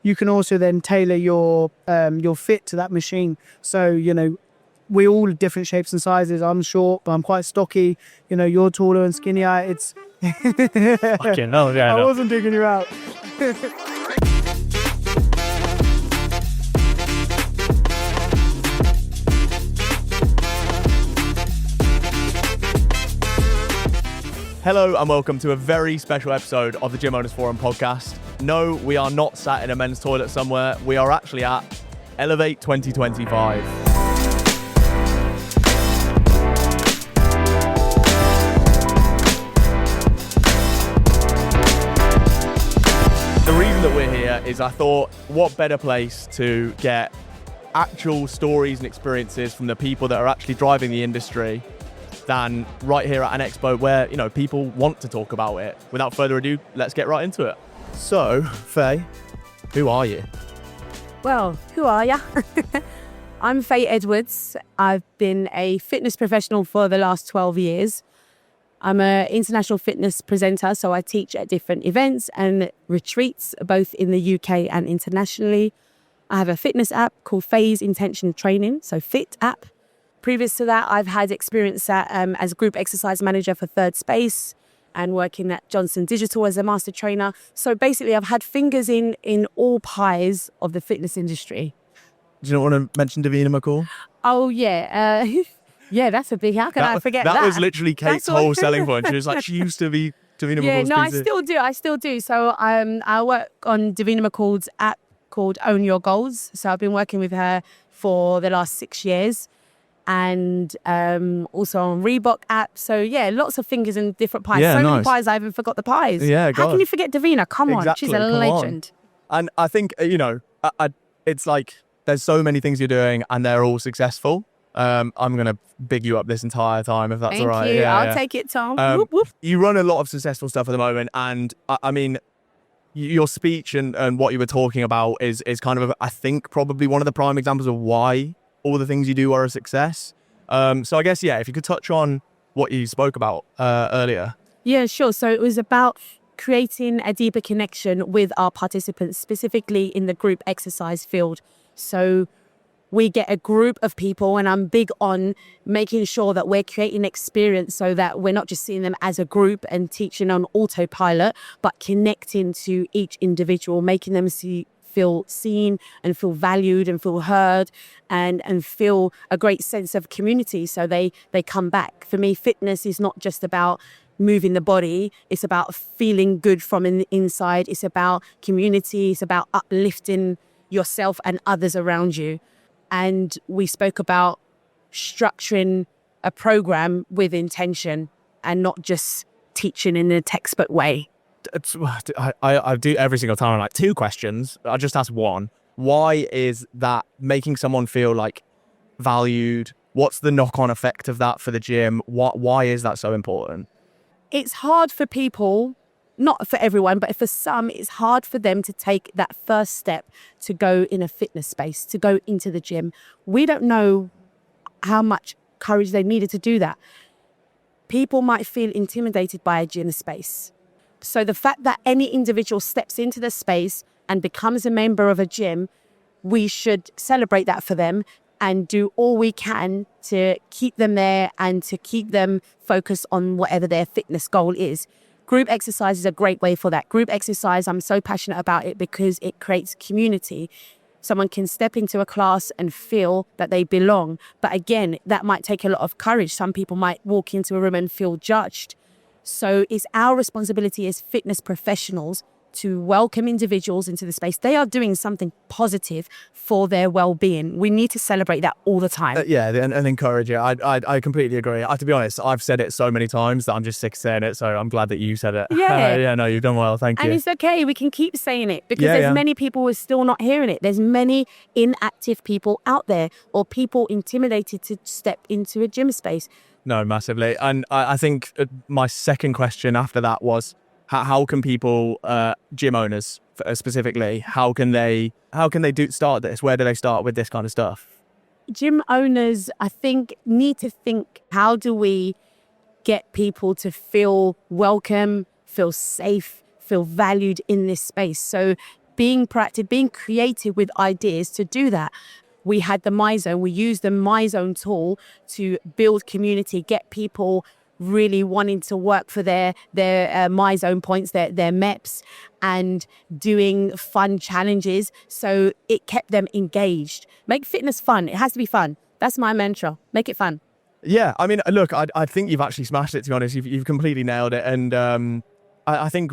you can also then tailor your fit to that machine. So, we're all different shapes and sizes. I'm short, but I'm quite stocky. You're taller and skinnier. It's... Okay, no, yeah, I no. wasn't digging you out. Hello and welcome to a very special episode of the Gym Owners Forum podcast. No, we are not sat in a men's toilet somewhere. We are actually at Elevate 2025. The reason that we're here is I thought, what better place to get actual stories and experiences from the people that are actually driving the industry than right here at an expo where, people want to talk about it. Without further ado, let's get right into it. So, Faye, who are you? Well, who are ya? I'm Faye Edwards. I've been a fitness professional for the last 12 years. I'm an international fitness presenter, so I teach at different events and retreats, both in the UK and internationally. I have a fitness app called Faye's Intention Training, so Fit app. Previous to that, I've had experience as group exercise manager for Third Space and working at Johnson Digital as a master trainer. So basically, I've had fingers in all pies of the fitness industry. Do you not want to mention Davina McCall? Oh, yeah. Yeah, that's a big... How can I forget that? That was literally Kate's whole selling point. She was like, she used to be Davina McCall's Yeah, no, PC. I still do. So I work on Davina McCall's app called Own Your Goals. So I've been working with her for the last 6 years. And also on Reebok app. So yeah, lots of fingers in different pies. Yeah, so nice. many pies, I even forgot the pies. Yeah, How can you forget Davina? Come on, she's a legend. And I think, it's like there's so many things you're doing and they're all successful. I'm going to big you up this entire time if that's all right. Thank you. Yeah, I'll take it, Tom. Whoop, whoop. You run a lot of successful stuff at the moment. And I mean, your speech and what you were talking about is kind of, I think, probably one of the prime examples of why all the things you do are a success. So I guess, if you could touch on what you spoke about earlier. Yeah, sure. So it was about creating a deeper connection with our participants, specifically in the group exercise field. So we get a group of people, and I'm big on making sure that we're creating experience so that we're not just seeing them as a group and teaching on autopilot, but connecting to each individual, making them feel seen and feel valued and feel heard and feel a great sense of community. So they come back. For me, fitness is not just about moving the body. It's about feeling good from the inside. It's about community. It's about uplifting yourself and others around you. And we spoke about structuring a program with intention and not just teaching in a textbook way. I do every single time. I'm like, 2 questions. I just ask one. Why is that making someone feel like valued? What's the knock-on effect of that for the gym? Why is that so important? It's hard for people, not for everyone, but for some, it's hard for them to take that first step to go in a fitness space, to go into the gym. We don't know how much courage they needed to do that. People might feel intimidated by a gym space. So the fact that any individual steps into the space and becomes a member of a gym, we should celebrate that for them and do all we can to keep them there and to keep them focused on whatever their fitness goal is. Group exercise is a great way for that. Group exercise, I'm so passionate about it because it creates community. Someone can step into a class and feel that they belong. But again, that might take a lot of courage. Some people might walk into a room and feel judged. So it's our responsibility as fitness professionals to welcome individuals into the space. They are doing something positive for their well-being. We need to celebrate that all the time. And encourage it. I completely agree. To be honest, I've said it so many times that I'm just sick of saying it. So I'm glad that you said it. Yeah. No, you've done well. Thank you. And it's okay. We can keep saying it because there's many people who are still not hearing it. There's many inactive people out there or people intimidated to step into a gym space. No, massively. And I think my second question after that was, how can people, gym owners specifically, how can they start this? Where do they start with this kind of stuff? Gym owners, I think, need to think, how do we get people to feel welcome, feel safe, feel valued in this space? So being proactive, being creative with ideas to do that. We had the MyZone. We used the MyZone tool to build community, get people really wanting to work for their MyZone points, their MEPs, and doing fun challenges. So it kept them engaged. Make fitness fun. It has to be fun. That's my mantra. Make it fun. Yeah, I mean, look, I think you've actually smashed it, to be honest. You've completely nailed it. And I think,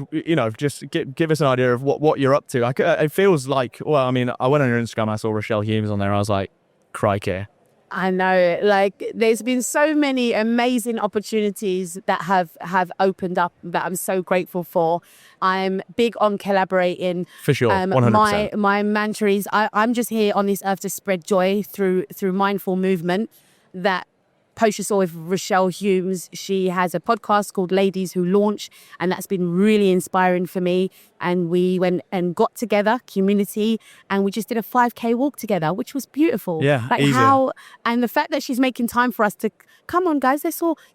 just give us an idea of what you're up to. It feels like, well, I mean, I went on your Instagram, I saw Rochelle Humes on there. I was like, crikey. I know, like there's been so many amazing opportunities that have opened up that I'm so grateful for. I'm big on collaborating. For sure, 100%. My mantra is I'm just here on this earth to spread joy through mindful movement. That post you saw with Rochelle Humes, she has a podcast called Ladies Who Launch, and that's been really inspiring for me. And we went and got together, community, and we just did a 5K walk together, which was beautiful. Yeah, like easy. And the fact that she's making time for us to come on, guys.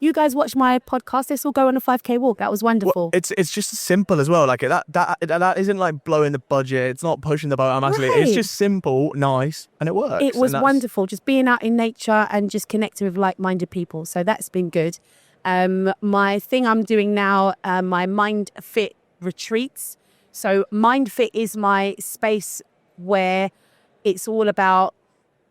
You guys watch my podcast. Let's all go on a 5K walk. That was wonderful. Well, it's just simple as well. Like that isn't like blowing the budget. It's not pushing the boat massively. Right. It's just simple, nice, and it works. It was wonderful. Just being out in nature and just connecting with like-minded people. So that's been good. My thing I'm doing now, my Mind Fit retreats. So Mind Fit is my space where it's all about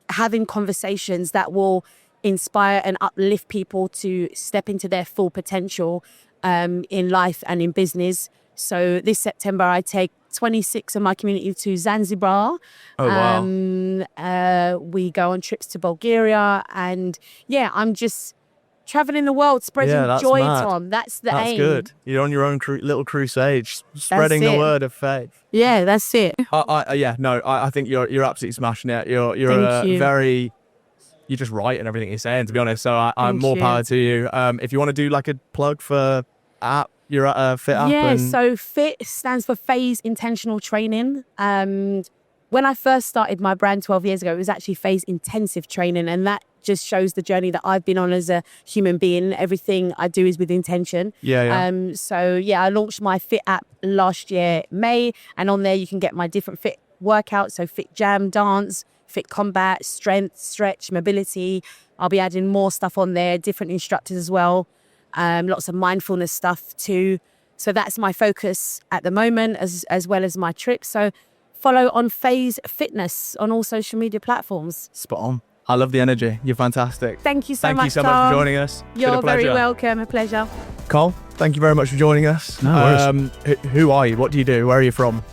having conversations that will inspire and uplift people to step into their full potential in life and in business. So this September, I take 26 of my community to Zanzibar. Oh, wow. We go on trips to Bulgaria. And yeah, I'm just traveling the world, spreading joy, mad. Tom. That's the aim. That's good. You're on your own little crusade, spreading the word of faith. Yeah, that's it. I think you're absolutely smashing it. You're just right in everything you're saying, to be honest. So I'm more power to you. If you want to do like a plug for app, you're at a Fit app. Yeah, so FIT stands for Faye's Intentional Training. When I first started my brand 12 years ago, it was actually Faye's Intensive Training, and that just shows the journey that I've been on as a human being. Everything I do is with intention. I launched my Fit app last year, May, and on there you can get my different Fit workouts. So Fit Jam, dance, Fit combat, strength, stretch, mobility. I'll be adding more stuff on there, different instructors as well. Lots of mindfulness stuff too. So that's my focus at the moment, as well as my trips. So follow on Faye's Fitness on all social media platforms. Spot on. I love the energy. You're fantastic. Thank you so much, Thank you so much for joining us. You're very welcome. A pleasure. Cole, thank you very much for joining us. No worries. Who are you? What do you do? Where are you from?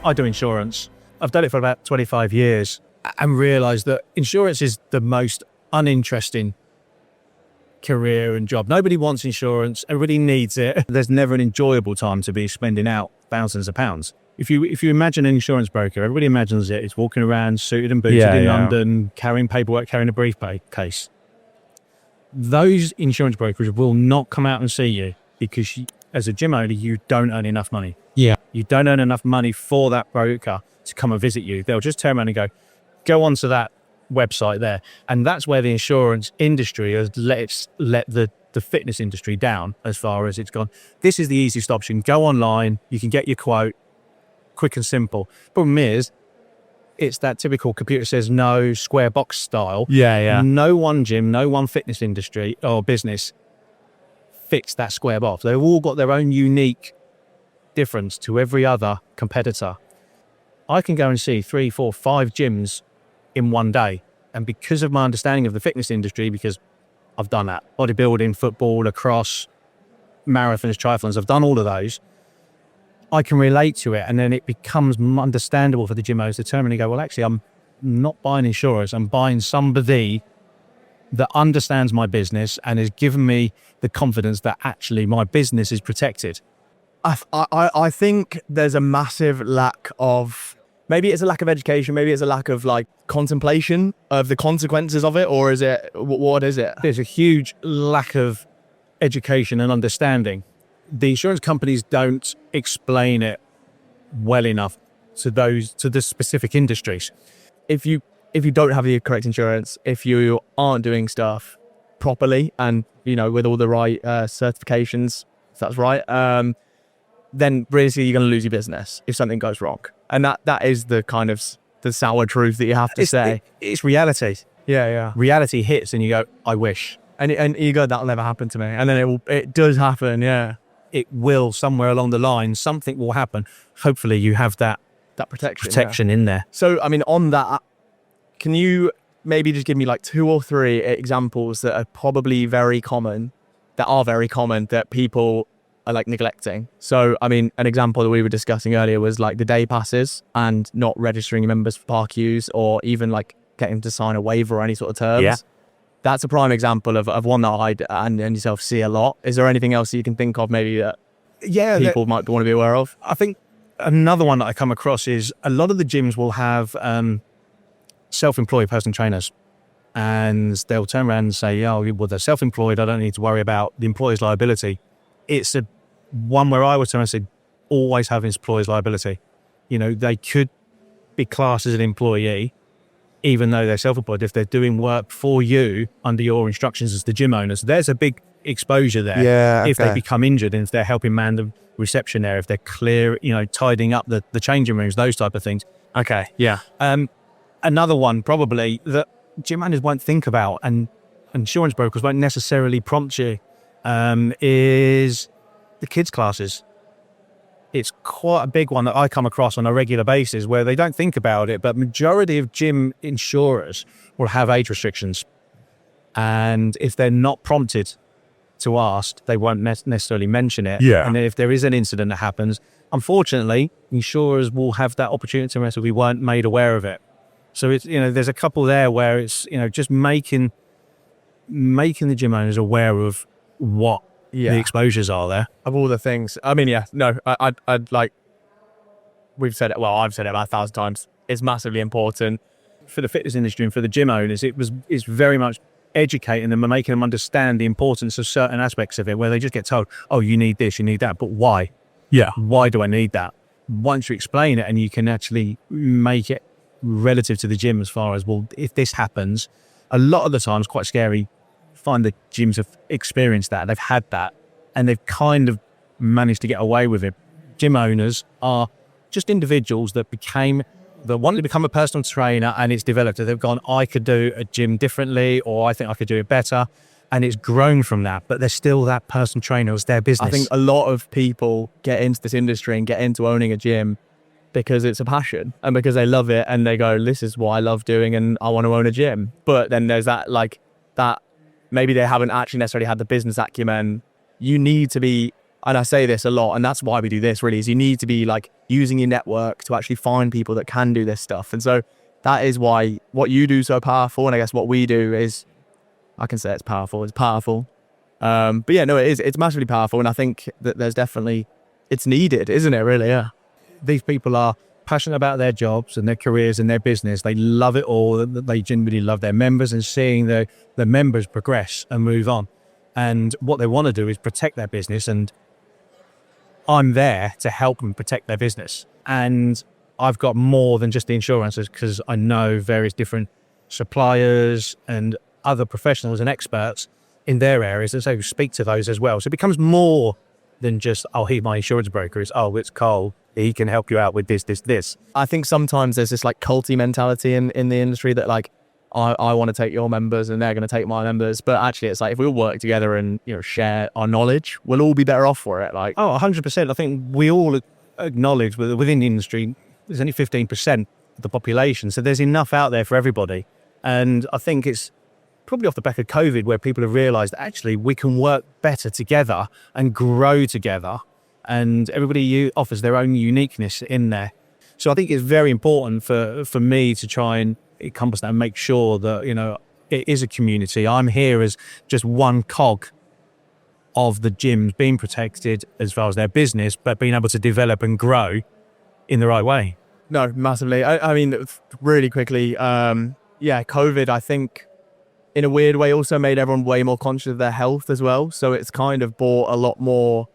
I do insurance. I've done it for about 25 years and realised that insurance is the most uninteresting career and job. Nobody wants insurance. Everybody needs it. There's never an enjoyable time to be spending out thousands of pounds. If you imagine an insurance broker, everybody imagines it. It's walking around suited and booted in London, carrying paperwork, carrying a briefcase. Those insurance brokers will not come out and see you because as a gym owner, you don't earn enough money. Yeah. You don't earn enough money for that broker to come and visit you. They'll just turn around and go onto that website there. And that's where the insurance industry has let the fitness industry down as far as it's gone. This is the easiest option. Go online, you can get your quote, quick and simple. Problem is, it's that typical computer says no, square box style. Yeah. No one gym, no one fitness industry or business fits that square box. They've all got their own unique difference to every other competitor. I can go and see 3, 4, 5 gyms in one day. And because of my understanding of the fitness industry, because I've done that, bodybuilding, football, lacrosse, marathons, triathlons, I've done all of those. I can relate to it, and then it becomes understandable for the gym owners to turn around and go, well, actually, I'm not buying insurance. I'm buying somebody that understands my business and has given me the confidence that actually my business is protected. I think there's a massive lack of, maybe it's a lack of education, maybe it's a lack of like contemplation of the consequences of it, or is it, what is it? There's a huge lack of education and understanding. The insurance companies don't explain it well enough to the specific industries. If you don't have the correct insurance, if you aren't doing stuff properly and with all the right certifications, if that's right, then basically you're going to lose your business if something goes wrong. And that is the kind of the sour truth that you have to say. It's reality. Yeah. Reality hits and you go, I wish. And you go, that'll never happen to me. And then it does happen, yeah. It will, somewhere along the line, something will happen. Hopefully you have that protection in there. So, I mean, on that, can you maybe just give me like 2 or 3 examples that are probably very common, that people are like neglecting? So, I mean, an example that we were discussing earlier was like the day passes and not registering your members for park use, or even like getting to sign a waiver or any sort of terms. Yeah. That's a prime example of one that I and yourself see a lot. Is there anything else that you can think of maybe that people might want to be aware of? I think another one that I come across is a lot of the gyms will have self-employed personal trainers, and they'll turn around and say, oh, well, they're self-employed, I don't need to worry about the employer's liability. It's a one where I would turn and say, always have employer's liability. You know, they could be classed as an employee, even though they're self-employed, if they're doing work for you under your instructions as the gym owners. There's a big exposure there. Yeah, if they become injured, and if they're helping man the reception area, if they're clear, tidying up the changing rooms, those type of things. Okay, yeah. Another one probably that gym owners won't think about and insurance brokers won't necessarily prompt you is the kids classes. It's quite a big one that I come across on a regular basis where they don't think about it, but majority of gym insurers will have age restrictions. And if they're not prompted to ask, they won't necessarily mention it. Yeah. And then if there is an incident that happens, unfortunately, insurers will have that opportunity to if we weren't made aware of it. So it's, there's a couple there where it's, just making the gym owners aware of what the exposures are there. Of all the things. I mean, I'd like, we've said it, well, I've said it about 1,000 times. It's massively important. For the fitness industry and for the gym owners, it's very much educating them and making them understand the importance of certain aspects of it, where they just get told, oh, you need this, you need that, but why? Yeah. Why do I need that? Once you explain it and you can actually make it relative to the gym as far as, well, if this happens, a lot of the times quite scary, find that gyms have experienced that, they've had that, and they've kind of managed to get away with it. Gym owners are just individuals that wanted to become a personal trainer, and it's developed. They've gone, I could do a gym differently, or I think I could do it better, and it's grown from that. But they're still that personal trainer. It's their business. I think a lot of people get into this industry and get into owning a gym because it's a passion and because they love it, and they go, this is what I love doing and I want to own a gym. But then there's that maybe they haven't actually necessarily had the business acumen. You need to be, and I say this a lot, and that's why we do this really, is you need to be like using your network to actually find people that can do this stuff. And so that is why what you do is so powerful. And I guess what we do is, I can say it's powerful. But yeah, no, it's massively powerful. And I think that there's definitely, it's needed, isn't it really? Yeah. These people are passionate about their jobs and their careers and their business. They love it all. They genuinely love their members and seeing the members progress and move on. And what they want to do is protect their business, and I'm there to help them protect their business. And I've got more than just the insurances, because I know various different suppliers and other professionals and experts in their areas, and so speak to those as well. So it becomes more than just, oh, he's my insurance broker. It's Cole. He can help you out with this. I think sometimes there's this like culty mentality in the industry that like, I want to take your members and they're going to take my members. But actually it's like, if we all work together and, share our knowledge, we'll all be better off for it. Like, 100%. I think we all acknowledge within the industry, there's only 15% of the population. So there's enough out there for everybody. And I think it's probably off the back of COVID where people have realized that actually we can work better together and grow together. And everybody offers their own uniqueness in there. So I think it's very important for me to try and encompass that and make sure that, it is a community. I'm here as just one cog of the gyms being protected as far as their business, but being able to develop and grow in the right way. No, massively. I mean, really quickly, COVID, I think, in a weird way, also made everyone way more conscious of their health as well. So it's kind of brought a lot more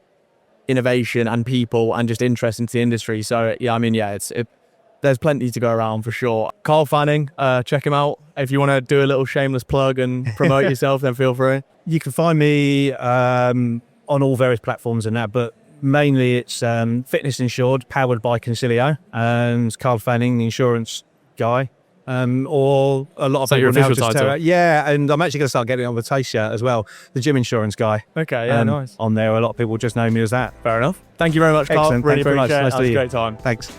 innovation and people and just interest into the industry. So there's plenty to go around for sure. Carl Fanning, check him out. If you want to do a little shameless plug and promote yourself, then feel free. You can find me on all various platforms and that, but Mainly it's fitness insured, powered by Concilio, and Carl Fanning, the insurance guy. Or a lot of So people your now official just title? yeah, and I'm actually going to start getting on the taste shirt as well. The gym insurance guy. Okay, yeah, nice. On there, a lot of people just know me as that. Fair enough. Thank you very much, Carl. Excellent. Really Thank you very much. appreciate it. Nice to That was a meet you. great time. Thanks.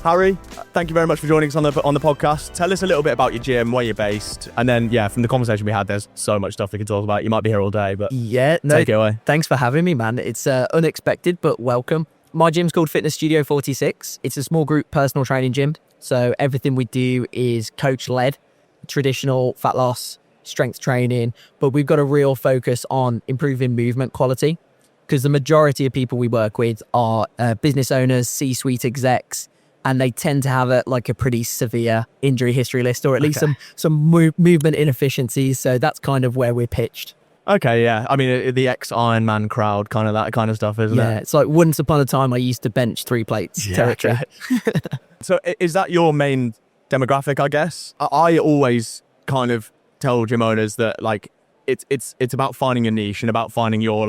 Harry, thank you very much for joining us on the podcast. Tell us a little bit about your gym, where you're based, and then from the conversation we had, there's so much stuff we could talk about. You might be here all day, but Yeah, no, take it away. thanks for having me, man. It's unexpected, but welcome. My gym's called Fitness Studio 46. It's a small group personal training gym. So everything we do is coach-led, traditional fat loss, strength training, but we've got a real focus on improving movement quality because the majority of people we work with are business owners, C-suite execs, and they tend to have a pretty severe injury history list, or at least some movement inefficiencies. So that's kind of where we're pitched. Okay, yeah. I mean, the ex-Ironman crowd, kind of that kind of stuff, isn't it? Yeah, it's like once upon a time I used to bench 3 plates territory. Okay. So is that your main demographic, I guess? I always kind of tell gym owners that it's about finding a niche and about finding your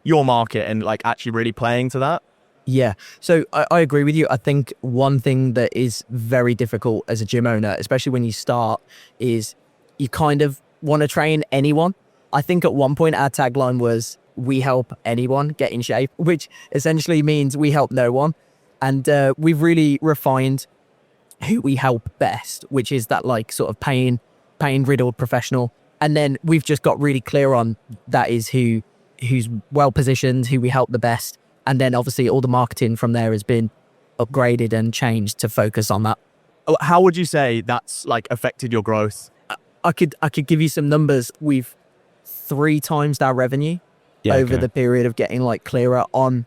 your market and actually really playing to that. Yeah, so I agree with you. I think one thing that is very difficult as a gym owner, especially when you start, is you kind of want to train anyone. I think at one point our tagline was, we help anyone get in shape, which essentially means we help no one. And we've really refined who we help best, which is that sort of pain-riddled professional. And then we've just got really clear on that is who's well-positioned, who we help the best. And then obviously all the marketing from there has been upgraded and changed to focus on that. How would you say that's affected your growth? I could give you some numbers. We've 3 times our revenue over the period of getting clearer on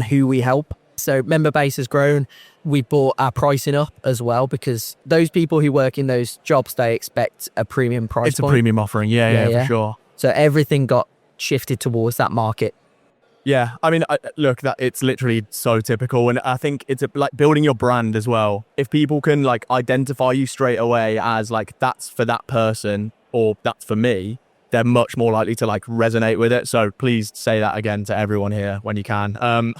who we help. So member base has grown. We brought our pricing up as well because those people who work in those jobs, they expect a premium price It's point. a premium offering, yeah, for sure. So everything got shifted towards that market. Yeah, I mean, look, that it's literally so typical, and I think it's building your brand as well. If people can identify you straight away as that's for that person or that's for me, they're much more likely to resonate with it. So please say that again to everyone here when you can.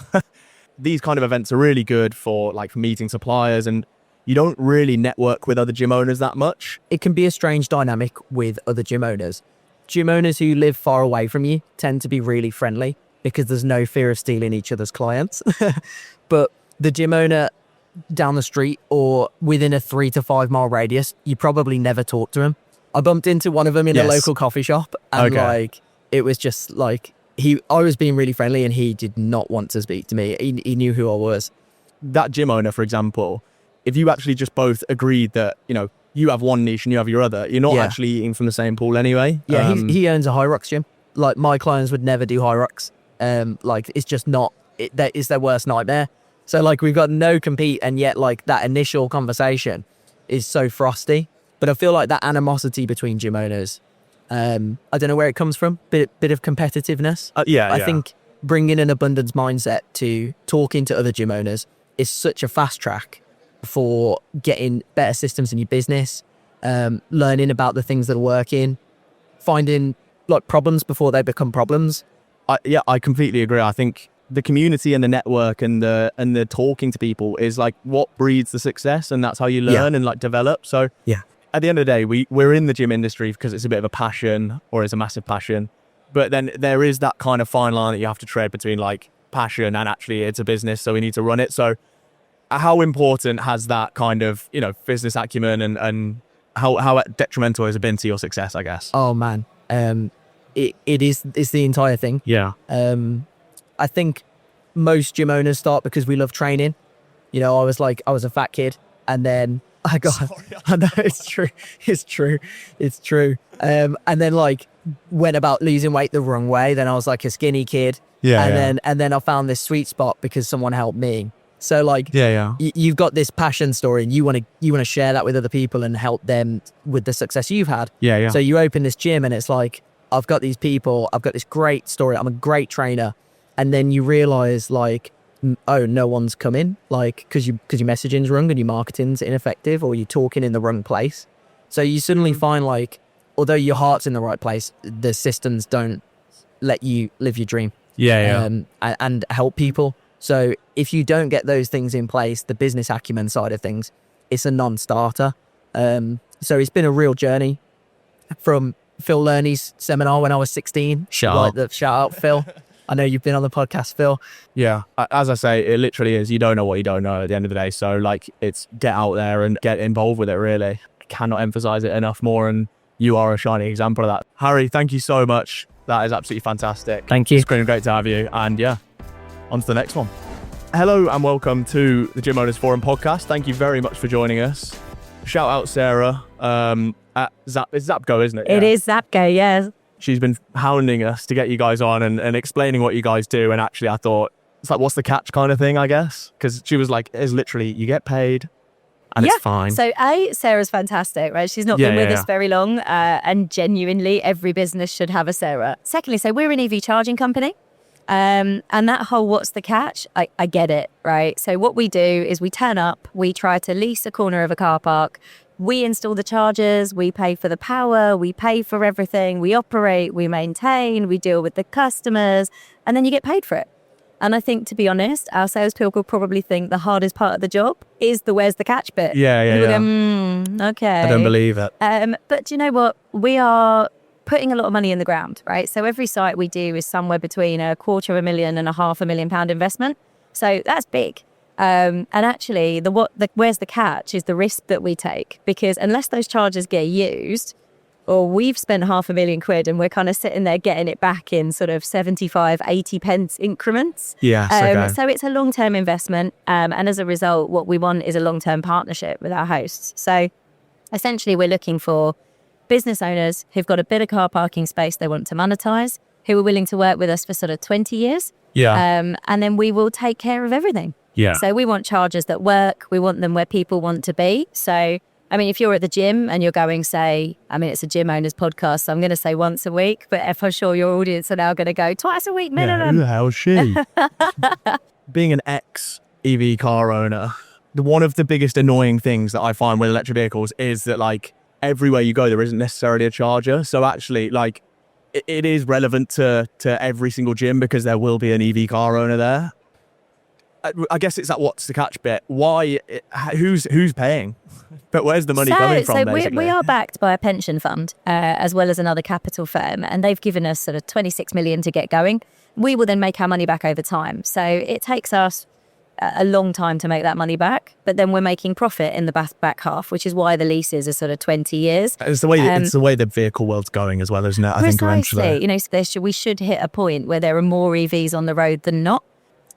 These kind of events are really good for for meeting suppliers, and you don't really network with other gym owners that much. It can be a strange dynamic with other gym owners. Gym owners who live far away from you tend to be really friendly because there's no fear of stealing each other's clients. But the gym owner down the street or within a 3 to 5 mile radius, you probably never talk to him. I bumped into one of them in a local coffee shop, and it was just I was being really friendly and he did not want to speak to me. He knew who I was. That gym owner, for example, if you actually just both agreed that, you have one niche and you have your other, you're not actually eating from the same pool anyway. Yeah, he owns a High Rocks gym. My clients would never do High Rocks. It's just not, that is their worst nightmare. So we've got no compete, and yet that initial conversation is so frosty. But I feel that animosity between gym owners, I don't know where it comes from, bit of competitiveness. I think bringing an abundance mindset to talking to other gym owners is such a fast track for getting better systems in your business, learning about the things that are working, finding problems before they become problems. I completely agree. I think the community and the network and the talking to people is what breeds the success, and that's how you learn and develop. So at the end of the day, we're in the gym industry because it's a bit of a passion, or it's a massive passion. But then there is that kind of fine line that you have to tread between passion and actually it's a business, so we need to run it. So how important has that kind of, business acumen and how detrimental has it been to your success, I guess? Oh man, it's the entire thing. Yeah. I think most gym owners start because we love training. I was a fat kid, and then I know it's true. And then went about losing weight the wrong way. Then I was a skinny kid. And then I found this sweet spot because someone helped me. So you've got this passion story, and you want to share that with other people and help them with the success you've had. So you open this gym, and it's I've got these people, I've got this great story, I'm a great trainer. And then you realize oh, no one's coming, because your messaging's wrong and your marketing's ineffective, or you're talking in the wrong place. So you suddenly find although your heart's in the right place, the systems don't let you live your dream. and help people. So if you don't get those things in place, the business acumen side of things, it's a non-starter. So it's been a real journey from Phil Lerney's seminar when I was 16. Shout out, Phil. I know you've been on the podcast, Phil. Yeah, as I say, it literally is. You don't know what you don't know at the end of the day. So like, it's get out there and get involved with it, really. I cannot emphasize it enough more, and you are a shining example of that. Harry, thank you so much. That is absolutely fantastic. Thank you. It's been great to have you. And yeah, on to the next one. Hello and welcome to the Gym Owners Forum podcast. Thank you very much for joining us. Shout out Sarah at it's Zapgo, isn't it? It is Zapgo, yes. She's been hounding us to get you guys on and explaining what you guys do. And actually, I thought, it's like, what's the catch kind of thing, I guess? Because she was like, it's literally, you get paid and it's fine. So Sarah's fantastic, right? She's not been with us very long, and genuinely every business should have a Sarah. Secondly, so we're an EV charging company. And that whole what's the catch, I get it, right? So what we do is we turn up, we try to lease a corner of a car park, we install the chargers, we pay for the power, we pay for everything, we operate, we maintain, we deal with the customers, and then you get paid for it. And I think, to be honest, our salespeople probably think the hardest part of the job is the where's the catch bit. Yeah. Go, okay. I don't believe it. But do you know what? We are putting a lot of money in the ground, right? So every site we do is somewhere between £250,000 and £500,000 investment. So that's big. And actually, where's the catch is the risk that we take, because unless those chargers get used, or we've spent £500,000 and we're kind of sitting there getting it back in sort of 75, 80 pence increments. Yes, okay. So it's a long-term investment. And as a result, what we want is a long-term partnership with our hosts. So essentially, we're looking for business owners who've got a bit of car parking space they want to monetize, who are willing to work with us for sort of 20 years. Yeah. And then we will take care of everything. Yeah. So we want chargers that work. We want them where people want to be. So, I mean, if you're at the gym and you're going, say, I mean, it's a gym owners podcast, so I'm going to say once a week, but if I'm sure your audience are now going to go twice a week minimum. Who the hell is she? Being an ex-EV car owner, one of the biggest annoying things that I find with electric vehicles is that, like, everywhere you go, there isn't necessarily a charger. So actually, like, it is relevant to every single gym because there will be an EV car owner there. I guess it's that what's the catch bit. Why? Who's paying? But where's the money coming from, basically? We are backed by a pension fund as well as another capital firm, and they've given us sort of 26 million to get going. We will then make our money back over time. So it takes us a long time to make that money back, but then we're making profit in the back half, which is why the leases are sort of 20 years. It's the way the vehicle world's going as well, isn't it? I think eventually, you know, we should hit a point where there are more EVs on the road than not.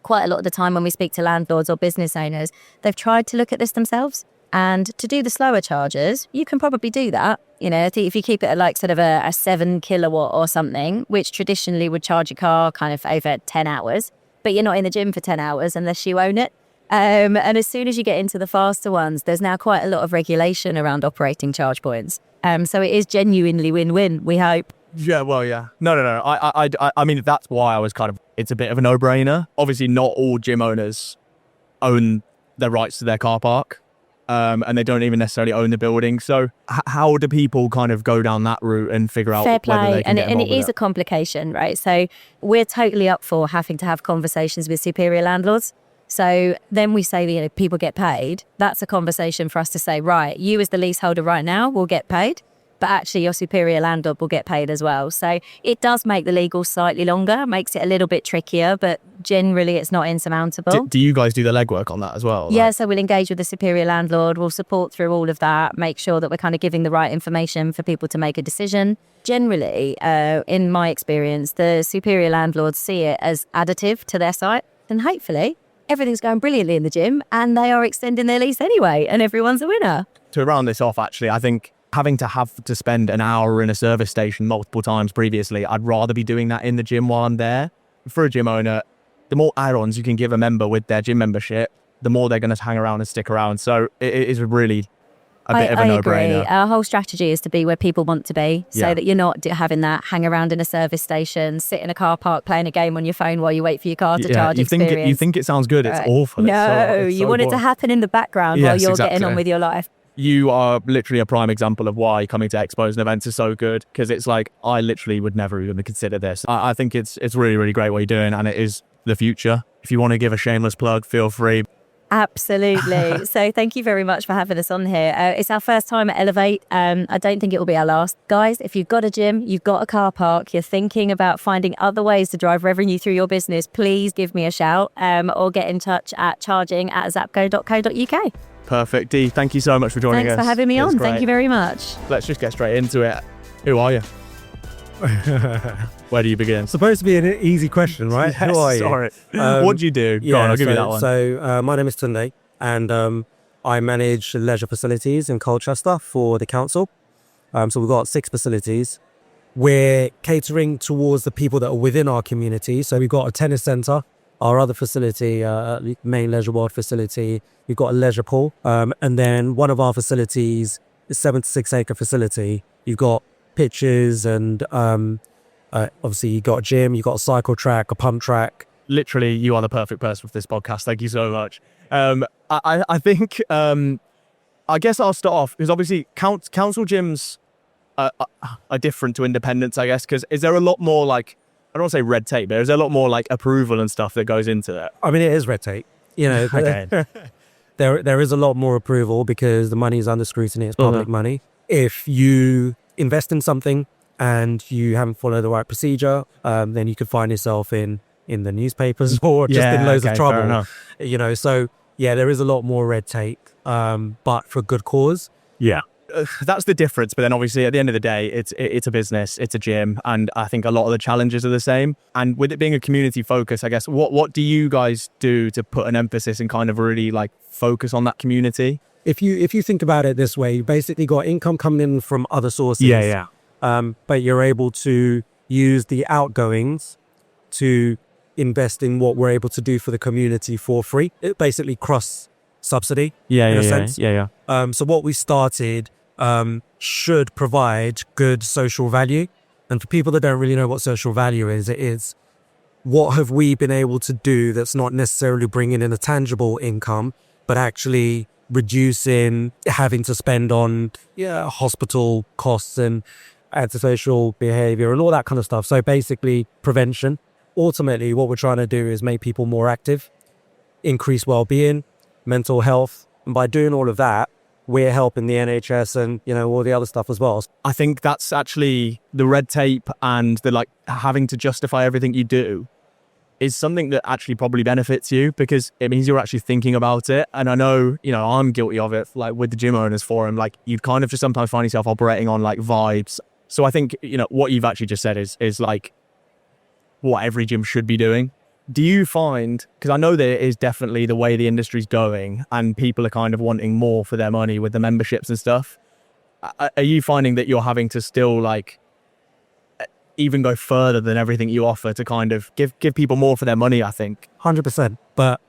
Quite a lot of the time when we speak to landlords or business owners, they've tried to look at this themselves. And to do the slower chargers, you can probably do that. You know, if you keep it at like sort of a 7 kilowatt or something, which traditionally would charge your car kind of over 10 hours, but you're not in the gym for 10 hours unless you own it. And as soon as you get into the faster ones, there's now quite a lot of regulation around operating charge points. So it is genuinely win-win, we hope. Yeah, well, yeah. No. I mean, that's why I was kind of, it's a bit of a no-brainer. Obviously, not all gym owners own the rights to their car park, and they don't even necessarily own the building. So how do people kind of go down that route and figure out Fair play, whether they can get involved and it is a complication, right? So we're totally up for having to have conversations with superior landlords. So then we say, you know, people get paid. That's a conversation for us to say, right, you as the leaseholder right now will get paid, but actually your superior landlord will get paid as well. So it does make the legal slightly longer, makes it a little bit trickier, but generally it's not insurmountable. Do you guys do the legwork on that as well? Yeah, so we'll engage with the superior landlord, we'll support through all of that, make sure that we're kind of giving the right information for people to make a decision. Generally, in my experience, the superior landlords see it as additive to their site, and hopefully everything's going brilliantly in the gym and they are extending their lease anyway and everyone's a winner. To round this off, actually, I think having to spend an hour in a service station multiple times previously, I'd rather be doing that in the gym while I'm there. For a gym owner, the more add-ons you can give a member with their gym membership, the more they're going to hang around and stick around. So it is really a bit of a no-brainer. Agree. Our whole strategy is to be where people want to be, so that you're not having that hang around in a service station, sit in a car park playing a game on your phone while you wait for your car to charge. You think it sounds good. It's awful. No, you want it to happen in the background while you're getting on with your life. you are literally a prime example of why coming to expos and events is so good, because it's like, I literally would never even consider this. I think it's really, really great what you're doing, and it is the future. If you want to give a shameless plug, feel free. Absolutely. So thank you very much for having us on here. It's our first time at Elevate. I don't think it will be our last. Guys, if you've got a gym, you've got a car park, you're thinking about finding other ways to drive revenue through your business, please give me a shout, or get in touch at charging@zapgo.co.uk. Perfect. Dee, thank you so much for joining us. Thanks for having me on. Thank you very much. Let's just get straight into it. Who are you? Where do you begin? Supposed to be an easy question, right? Yes, Who are you? sorry. What do you do? Go on, I'll give you that one. So my name is Tunde, and I manage leisure facilities in Colchester for the council. So we've got 6 facilities. We're catering towards the people that are within our community. So we've got a tennis centre, our other facility, main leisure world facility. We've got a leisure pool, and then one of our facilities is 76 acre facility. You've got pitches and obviously you got a gym, you got a cycle track, a pump track. Literally, you are the perfect person for this podcast. Thank you so much. I think I guess I'll start off because obviously council gyms are different to independents, I guess, because is there a lot more like, I don't want to say red tape, but is there a lot more like approval and stuff that goes into it? I mean, it is red tape, you know. Okay. There is a lot more approval because the money is under scrutiny. It's public money. If you invest in something and you haven't followed the right procedure, then you could find yourself in the newspapers or just in loads of trouble. You know, so yeah, there is a lot more red tape, but for good cause. Yeah. That's the difference. But then obviously at the end of the day, it's a business, it's a gym. And I think a lot of the challenges are the same. And with it being a community focus, I guess, what do you guys do to put an emphasis and kind of really like focus on that community? If you think about it this way, you basically got income coming in from other sources. Yeah. But you're able to use the outgoings to invest in what we're able to do for the community for free. It basically cross subsidy in a sense. Yeah. So what we started should provide good social value. And for people that don't really know what social value is, it is what have we been able to do that's not necessarily bringing in a tangible income, but actually reducing having to spend on hospital costs and antisocial behavior and all that kind of stuff. So basically prevention. Ultimately, what we're trying to do is make people more active, increase well-being, mental health. And by doing all of that, we're helping the NHS and, you know, all the other stuff as well. I think that's actually the red tape and the like having to justify everything you do is something that actually probably benefits you because it means you're actually thinking about it. And I know, you know, I'm guilty of it, like with the Gym Owners Forum, like you'd kind of just sometimes find yourself operating on like vibes. So I think, you know, what you've actually just said is like what every gym should be doing. Do you find, because I know that it is definitely the way the industry's going and people are kind of wanting more for their money with the memberships and stuff. Are you finding that you're having to still like even go further than everything you offer to kind of give people more for their money, I think? 100%. But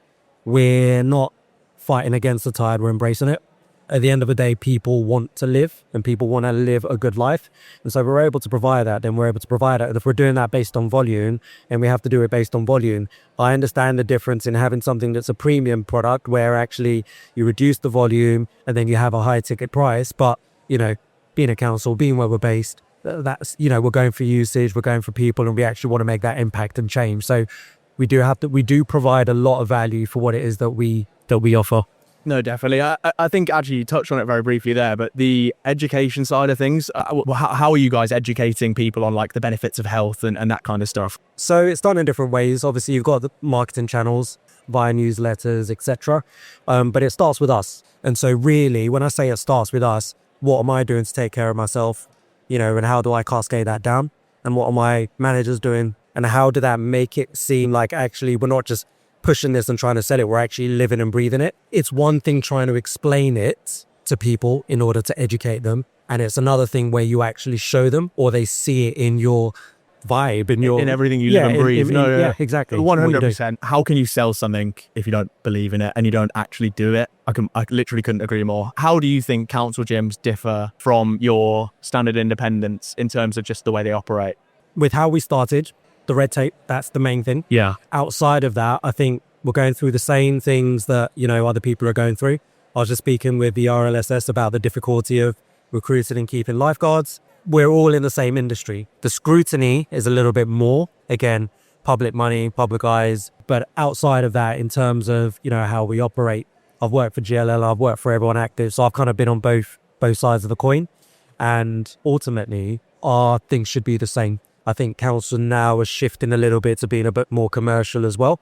we're not fighting against the tide, we're embracing it. At the end of the day, people want to live and people want to live a good life. And so we're able to provide that, then we're able to provide it. And if we're doing that based on volume and we have to do it based on volume, I understand the difference in having something that's a premium product where actually you reduce the volume and then you have a high ticket price. But, you know, being a council, being where we're based, that's, you know, we're going for usage, we're going for people, and we actually want to make that impact and change. So we do provide a lot of value for what it is that we offer. No, definitely. I think actually you touched on it very briefly there, but the education side of things, how are you guys educating people on like the benefits of health and that kind of stuff? So it's done in different ways. Obviously, you've got the marketing channels via newsletters, etc. But it starts with us. And so really, when I say it starts with us, what am I doing to take care of myself? You know, and how do I cascade that down? And what are my managers doing? And how do that make it seem like actually we're not just pushing this and trying to sell it, we're actually living and breathing it. It's one thing trying to explain it to people in order to educate them. And it's another thing where you actually show them or they see it in your vibe, in everything you live and breathe. Yeah, exactly. 100%. How can you sell something if you don't believe in it and you don't actually do it? I literally couldn't agree more. How do you think council gyms differ from your standard independents in terms of just the way they operate? With how we started, the red tape, that's the main thing. Yeah. Outside of that, I think we're going through the same things that, you know, other people are going through. I was just speaking with the RLSS about the difficulty of recruiting and keeping lifeguards. We're all in the same industry. The scrutiny is a little bit more, again, public money, public eyes. But outside of that, in terms of, how we operate, I've worked for GLL, I've worked for Everyone Active. So I've kind of been on both sides of the coin. And ultimately, our things should be the same. I think council now is shifting a little bit to being a bit more commercial as well.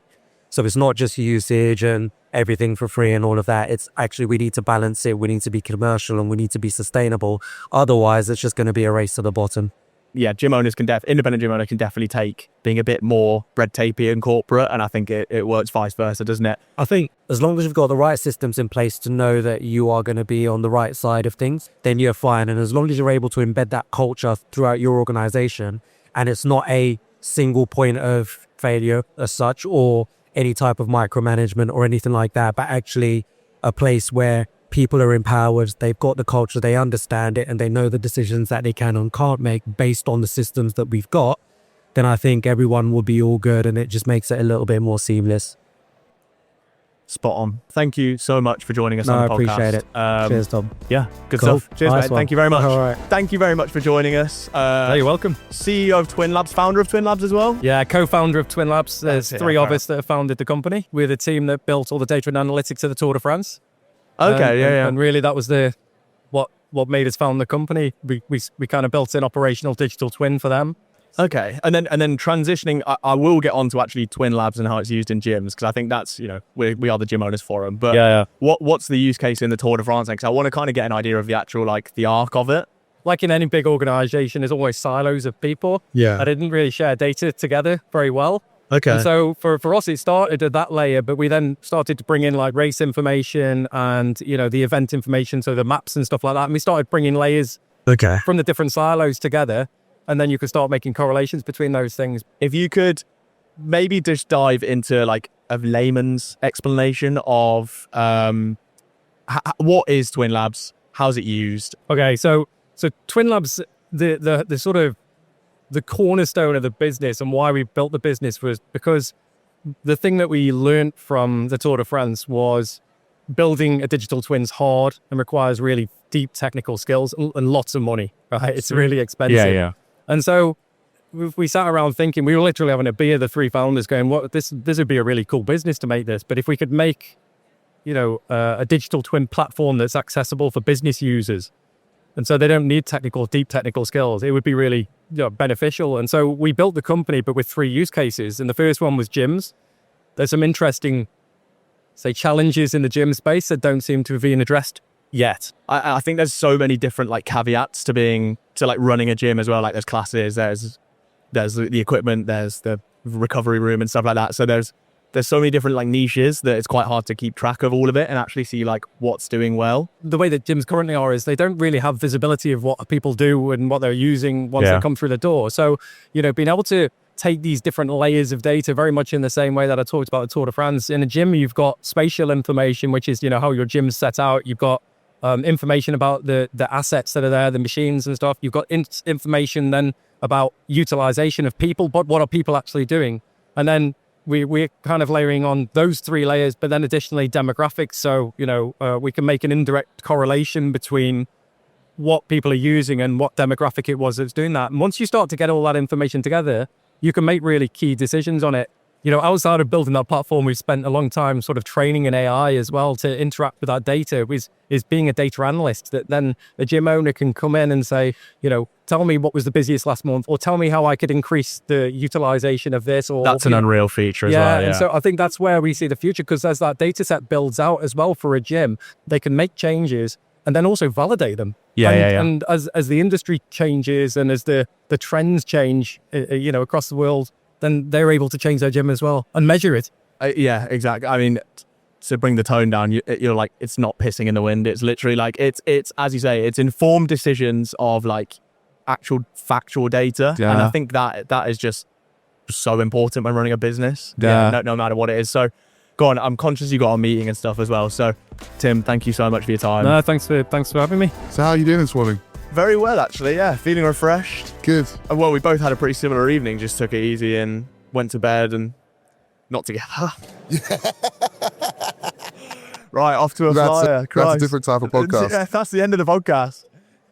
So it's not just usage and everything for free and all of that. It's actually, we need to balance it. We need to be commercial and we need to be sustainable. Otherwise, it's just going to be a race to the bottom. Yeah, gym owners independent gym owner can definitely take being a bit more red tapey and corporate. And I think it works vice versa, doesn't it? I think as long as you've got the right systems in place to know that you are going to be on the right side of things, then you're fine. And as long as you're able to embed that culture throughout your organization, and it's not a single point of failure as such, or any type of micromanagement or anything like that, but actually a place where people are empowered, they've got the culture, they understand it, and they know the decisions that they can and can't make based on the systems that we've got, then I think everyone will be all good and it just makes it a little bit more seamless. Spot on. Thank you so much for joining us on the podcast. I appreciate it. Cheers, Tom. Yeah, good Cool. stuff. Cheers, Nice mate. one. Thank you very much. All right. Thank you very much for joining us. You're welcome. CEO of Twin Labs, founder of Twin Labs as well. Yeah, co-founder of Twin Labs. There's That's it, three of okay. us that have founded the company. We're the team that built all the data and analytics of the Tour de France. Okay, And really that was what made us found the company. We kind of built an operational digital twin for them. Okay, and then transitioning, I will get on to actually Twin Labs and how it's used in gyms, because I think that's, we are the gym owners forum. But Yeah. what's the use case in the Tour de France? Because I want to kind of get an idea of the actual, the arc of it. Like in any big organization, there's always silos of people. Yeah. that didn't really share data together very well. Okay. And so for us, it started at that layer, but we then started to bring in race information and, the event information, so the maps and stuff like that. And we started bringing layers Okay. from the different silos together. And then you can start making correlations between those things. If you could maybe just dive into a layman's explanation of what is Twin Labs, how's it used? Okay, so Twin Labs, the sort of the cornerstone of the business and why we built the business was because the thing that we learned from the Tour de France was building a digital twin's hard and requires really deep technical skills and lots of money, right? It's really expensive. Yeah. And so we sat around thinking, we were literally having a beer, the three founders going, "What this would be a really cool business to make this. But if we could make, a digital twin platform that's accessible for business users, and so they don't need deep technical skills, it would be really beneficial." And so we built the company, but with three use cases. And the first one was gyms. There's some interesting, challenges in the gym space that don't seem to have been addressed yet. I think there's so many different caveats to running a gym as well. There's classes, there's the equipment, there's the recovery room and stuff like that. So there's so many different niches that it's quite hard to keep track of all of it and actually see what's doing well. The way that gyms currently are is they don't really have visibility of what people do and what they're using once they come through the door. So, being able to take these different layers of data very much in the same way that I talked about the Tour de France. In a gym, you've got spatial information, which is, how your gym's set out. You've got information about the assets that are there, the machines and stuff. You've got information then about utilization of people, but what are people actually doing? And then we're kind of layering on those three layers, but then additionally demographics. So, we can make an indirect correlation between what people are using and what demographic it was that's doing that. And once you start to get all that information together, you can make really key decisions on it. Outside of building that platform, we've spent a long time sort of training in AI as well to interact with that data, is being a data analyst that then the gym owner can come in and say, tell me what was the busiest last month, or tell me how I could increase the utilization of this. Or that's an unreal feature as well. Yeah. And so I think that's where we see the future, because as that data set builds out as well for a gym, they can make changes and then also validate them. And as the industry changes and as the trends change, across the world, then they're able to change their gym as well and measure it. Yeah, exactly. I mean, to bring the tone down, you're it's not pissing in the wind. It's literally it's as you say, it's informed decisions of actual factual data. Yeah. And I think that is just so important when running a business. Yeah. No matter what it is. So go on. I'm conscious you got a meeting and stuff as well. So Tim, thank you so much for your time. No, thanks for having me. So how are you doing this morning? Very well, actually. Yeah, feeling refreshed. Good. Well, we both had a pretty similar evening. Just took it easy and went to bed and not together. Right, off to a flyer. That's a Christ. different type of podcast. Yeah, that's the end of the podcast.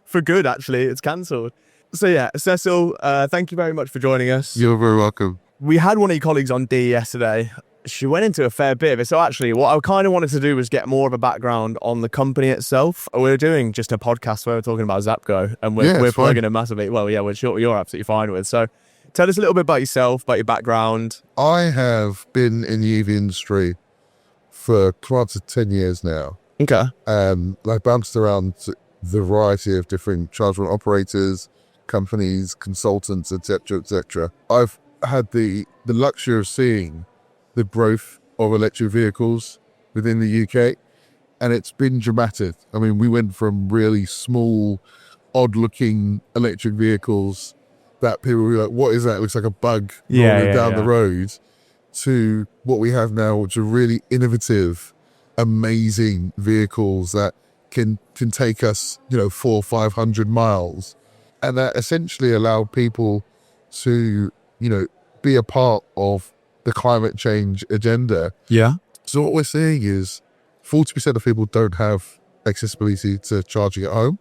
For good, actually. It's cancelled. So yeah, Cecil, thank you very much for joining us. You're very welcome. We had one of your colleagues on D yesterday. She went into a fair bit of it. So actually, what I kind of wanted to do was get more of a background on the company itself. We're doing just a podcast where we're talking about Zapgo, and we're plugging it massively. Well, yeah, which you're absolutely fine with. So tell us a little bit about yourself, about your background. I have been in the EV industry for close to 10 years now. Okay. I bounced around the variety of different charge point operators, companies, consultants, etc., etc. I've had the luxury of seeing the growth of electric vehicles within the UK, and it's been dramatic. I mean, we went from really small, odd-looking electric vehicles that people were like, what is that? It looks like a bug rolling down the road, to what we have now, which are really innovative, amazing vehicles that can take us, 400 or 500 miles, and that essentially allow people to, be a part of the climate change agenda. Yeah. So what we're seeing is 40% of people don't have accessibility to charging at home.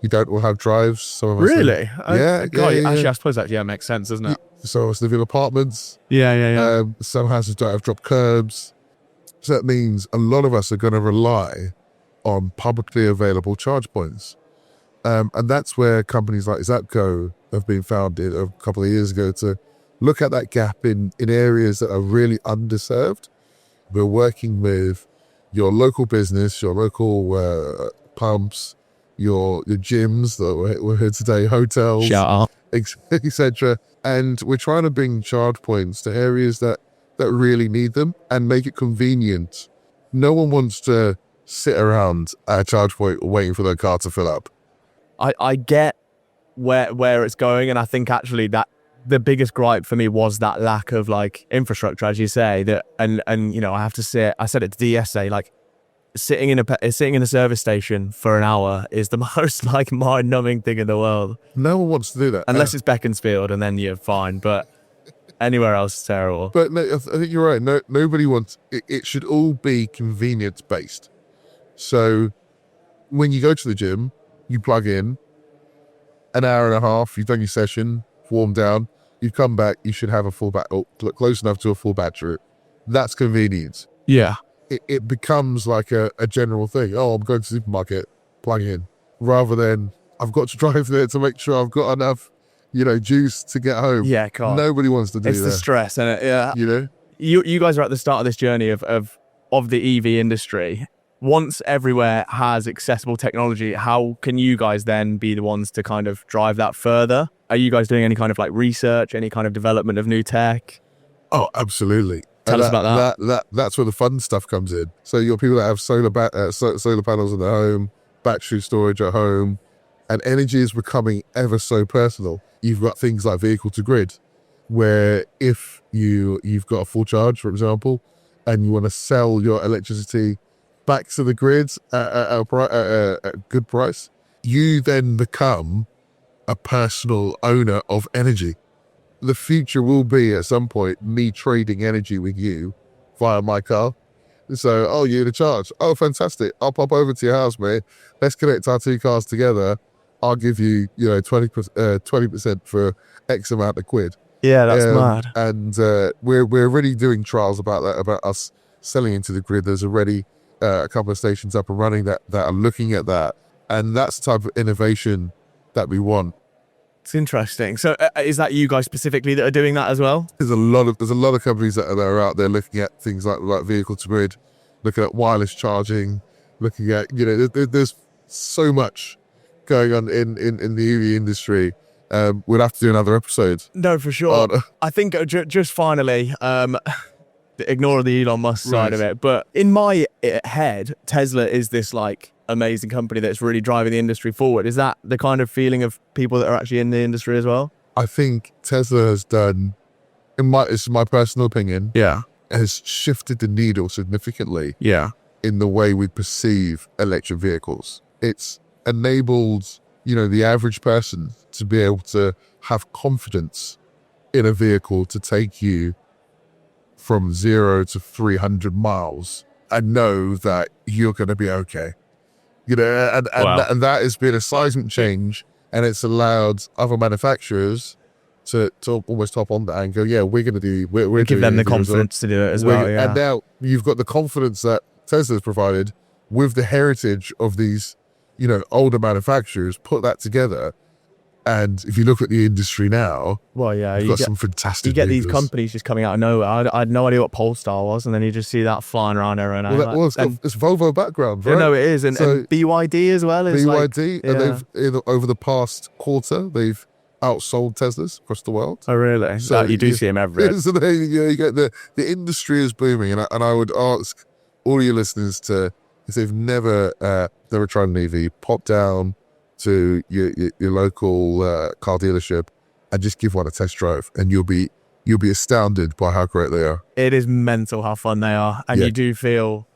You don't all have drives. Some of us Really? Actually, I suppose that makes sense, doesn't it? Some of us live in apartments. Yeah. Some houses don't have drop curbs. So that means a lot of us are going to rely on publicly available charge points. And that's where companies like Zapgo have been founded a couple of years ago, to look at that gap in areas that are really underserved. We're working with your local business, your local pumps, your gyms that we're here today, hotels, Shout out. etc. And we're trying to bring charge points to areas that really need them and make it convenient. No one wants to sit around at a charge point waiting for their car to fill up. I get where it's going, and I think actually that the biggest gripe for me was that lack of infrastructure, as you say. That and I have to say, I said it to D yesterday, sitting in a service station for an hour is the most mind-numbing thing in the world. No one wants to do that unless it's Beaconsfield, and then you're fine. But anywhere else is terrible. But no, I think you're right. Nobody wants it. It should all be convenience based. So when you go to the gym, you plug in, an hour and a half, you've done your session, warm down, you come back, you should have a full close enough to a full battery. That's convenience. Yeah. It becomes like a general thing. Oh, I'm going to the supermarket, plug in, rather than I've got to drive there to make sure I've got enough, juice to get home. Yeah, God. Nobody wants to do that. It's the stress, and yeah. You guys are at the start of this journey of the EV industry. Once everywhere has accessible technology, how can you guys then be the ones to kind of drive that further? Are you guys doing any kind of research, any kind of development of new tech? Oh, absolutely. Tell us about that. That's where the fun stuff comes in. So you've got people that have solar panels in their home, battery storage at home, and energy is becoming ever so personal. You've got things like vehicle to grid, where if you've got a full charge, for example, and you want to sell your electricity back to the grid at a good price, you then become a personal owner of energy. The future will be at some point me trading energy with you via my car. So, you're to charge. Oh, fantastic. I'll pop over to your house, mate. Let's connect our two cars together. I'll give you, 20% for X amount of quid. Yeah, that's mad. And we're already doing trials about that, about us selling into the grid. There's already a couple of stations up and running that are looking at that. And that's the type of innovation that we want. It's interesting. So is that you guys specifically that are doing that as well? There's a lot of companies that are out there looking at things like vehicle to grid, looking at wireless charging, looking at, there's so much going on in the EV industry. We'll have to do another episode. No, for sure. I think just finally, ignore the Elon Musk side of it, but in my head, Tesla is this amazing company that's really driving the industry forward. Is that the kind of feeling of people that are actually in the industry as well? I think Tesla has done, it's my personal opinion, has shifted the needle significantly in the way we perceive electric vehicles. It's enabled, the average person to be able to have confidence in a vehicle to take you from 0 to 300 miles and know that you're going to be okay. And Wow. and that has been a seismic change, and it's allowed other manufacturers to almost hop on that and go, yeah, we're going to do. We're Give doing them the it as well. confidence to do it as well. Yeah. And now you've got the confidence that Tesla's provided with the heritage of these, older manufacturers. Put that together, and if you look at the industry now, Well, yeah, you've got some fantastic. you get these movers. companies just coming out of nowhere. I had no idea what Polestar was, and then you just see that flying around everywhere. Well, it's Volvo background, right? No, it is, and BYD as well. Is BYD, like, and they've over the past quarter, they've outsold Teslas across the world. Oh, really? So you do see them everywhere. So you get the industry is booming, and I would ask all your listeners to, if they've never tried an EV, pop down to your local car dealership and just give one a test drive, and you'll be astounded by how great they are. It is mental how fun they are, and Yeah. you do feel,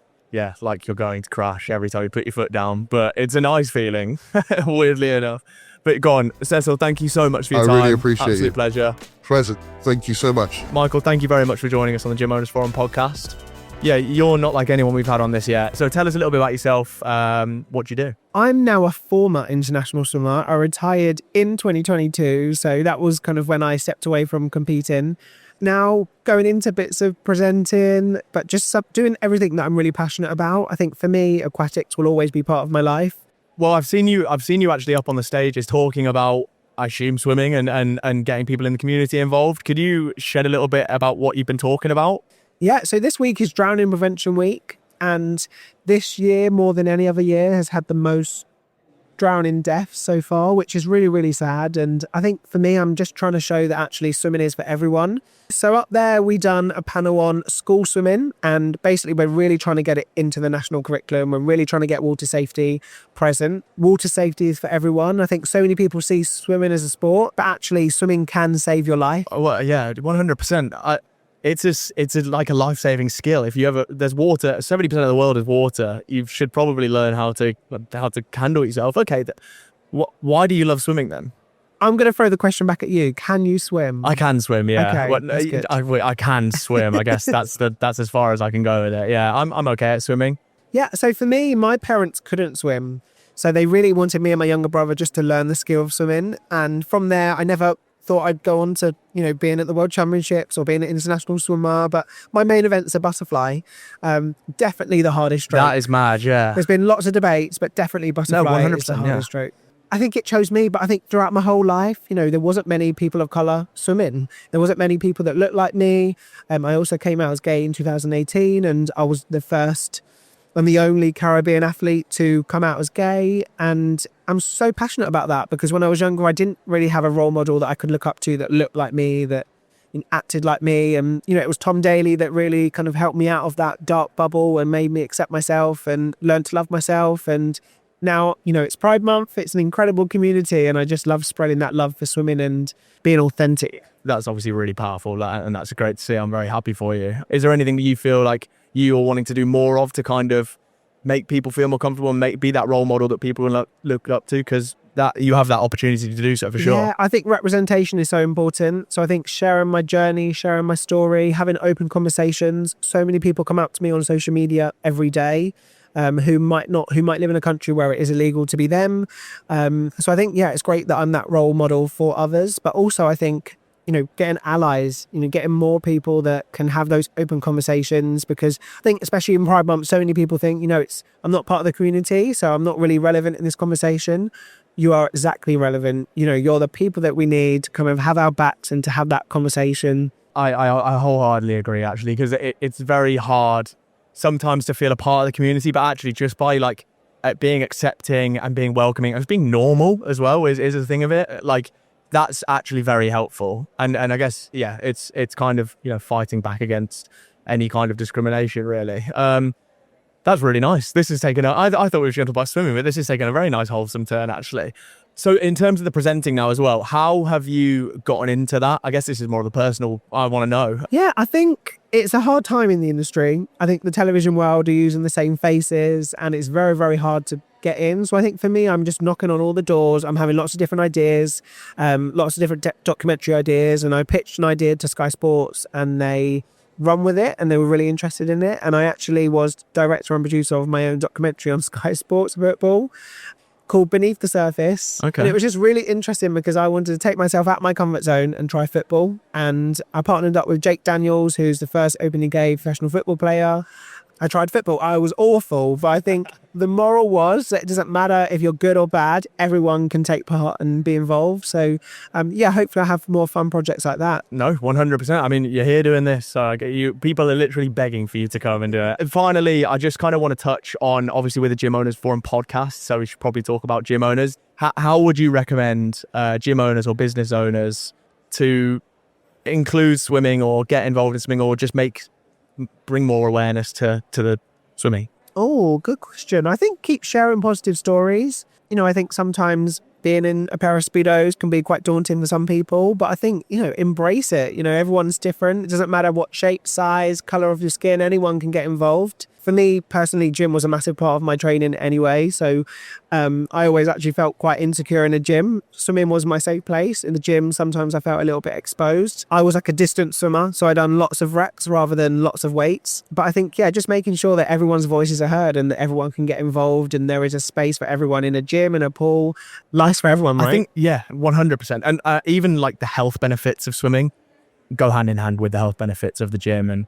like you're going to crash every time you put your foot down. But it's a nice feeling, weirdly enough. But go on, Cecil, thank you so much for your I time. really appreciate Absolute it. pleasure. Pleasure. Thank you so much. Michael, thank you very much for joining us on the Gym Owners Forum podcast. Yeah, you're not like anyone we've had on this yet. So tell us a little bit about yourself. What do you do? I'm now a former international swimmer. I retired in 2022, so that was kind of when I stepped away from competing. Now going into bits of presenting, but just doing everything that I'm really passionate about. I think for me, aquatics will always be part of my life. Well, I've seen you actually up on the stages talking about, I assume, swimming and getting people in the community involved. Could you shed a little bit about what you've been talking about? Yeah, so this week is Drowning Prevention Week, and this year, more than any other year, has had the most drowning deaths so far, which is really, really sad. And I think for me, I'm just trying to show that actually swimming is for everyone. So up there, we done a panel on school swimming, and basically we're really trying to get it into the national curriculum. We're really trying to get water safety present. Water safety is for everyone. I think so many people see swimming as a sport, but actually swimming can save your life. Oh, well, yeah, 100%. It's like a life-saving skill. If you ever, there's water, 70% of the world is water. You should probably learn how to handle yourself. Okay, why do you love swimming then? I'm going to throw the question back at you. Can you swim? I can swim, yeah. Okay, Well, that's good. I can swim. I guess that's as far as I can go with it. Yeah, I'm okay at swimming. Yeah, so for me, my parents couldn't swim. So they really wanted me and my younger brother just to learn the skill of swimming. And from there, I never thought I'd go on to, being at the World Championships or being an international swimmer. But my main event's a butterfly. Definitely the hardest stroke. That is mad, yeah. There's been lots of debates, but definitely butterfly is the 100%, hardest yeah. stroke. I think it chose me, but I think throughout my whole life, there wasn't many people of colour swimming. There wasn't many people that looked like me. I also came out as gay in 2018, and I was the first and the only Caribbean athlete to come out as gay. And I'm so passionate about that because when I was younger, I didn't really have a role model that I could look up to that looked like me, that acted like me. And, it was Tom Daley that really kind of helped me out of that dark bubble and made me accept myself and learn to love myself. And now, it's Pride Month. It's an incredible community. And I just love spreading that love for swimming and being authentic. That's obviously really powerful, and that's great to see. I'm very happy for you. Is there anything that you feel like you are wanting to do more of to kind of make people feel more comfortable and be that role model that people will look up to? Because that you have that opportunity to do so for sure. Yeah, I think representation is so important. So I think sharing my journey, sharing my story, having open conversations. So many people come up to me on social media every day who might live in a country where it is illegal to be them. So I think, it's great that I'm that role model for others. But also I think, getting allies, getting more people that can have those open conversations, because I think especially in Pride Month, so many people think, I'm not part of the community, so I'm not really relevant in this conversation. You are exactly relevant. You're the people that we need to kind of have our backs and to have that conversation. I wholeheartedly agree, actually, because it's very hard sometimes to feel a part of the community, but actually just by being accepting and being welcoming and being normal as well is a thing of it. That's actually very helpful. And I guess, it's kind of, fighting back against any kind of discrimination, really. That's really nice. This is taking I thought we were going to talk about swimming, but this is taking a very nice wholesome turn, actually. So in terms of the presenting now as well, how have you gotten into that? I guess this is more of a personal, I want to know. Yeah, I think it's a hard time in the industry. I think the television world are using the same faces and it's very, very hard to get in. So I think for me, I'm just knocking on all the doors. I'm having lots of different ideas, lots of different documentary ideas. And I pitched an idea to Sky Sports and they run with it, and they were really interested in it. And I actually was director and producer of my own documentary on Sky Sports football called Beneath the Surface. Okay. And it was just really interesting because I wanted to take myself out of my comfort zone and try football. And I partnered up with Jake Daniels, who's the first openly gay professional football player. I tried football. I was awful, but I think the moral was that it doesn't matter if you're good or bad, everyone can take part and be involved. So, hopefully I have more fun projects like that. No, 100%. I mean, you're here doing this, so people are literally begging for you to come and do it. And finally, I just kind of want to touch on, obviously, with the Gym Owners Forum podcast, so we should probably talk about gym owners. How would you recommend gym owners or business owners to include swimming or get involved in swimming or just bring more awareness to the swimming? Oh, good question. I think keep sharing positive stories. I think sometimes being in a pair of Speedos can be quite daunting for some people, but I think, embrace it. Everyone's different. It doesn't matter what shape, size, color of your skin, anyone can get involved. For me personally, gym was a massive part of my training anyway. So I always actually felt quite insecure in a gym. Swimming was my safe place. In the gym, sometimes I felt a little bit exposed. I was like a distance swimmer, so I done lots of reps rather than lots of weights. But I think, just making sure that everyone's voices are heard and that everyone can get involved and there is a space for everyone in a gym and a pool. Life's for everyone, right? I think, 100%. And even like the health benefits of swimming go hand in hand with the health benefits of the gym and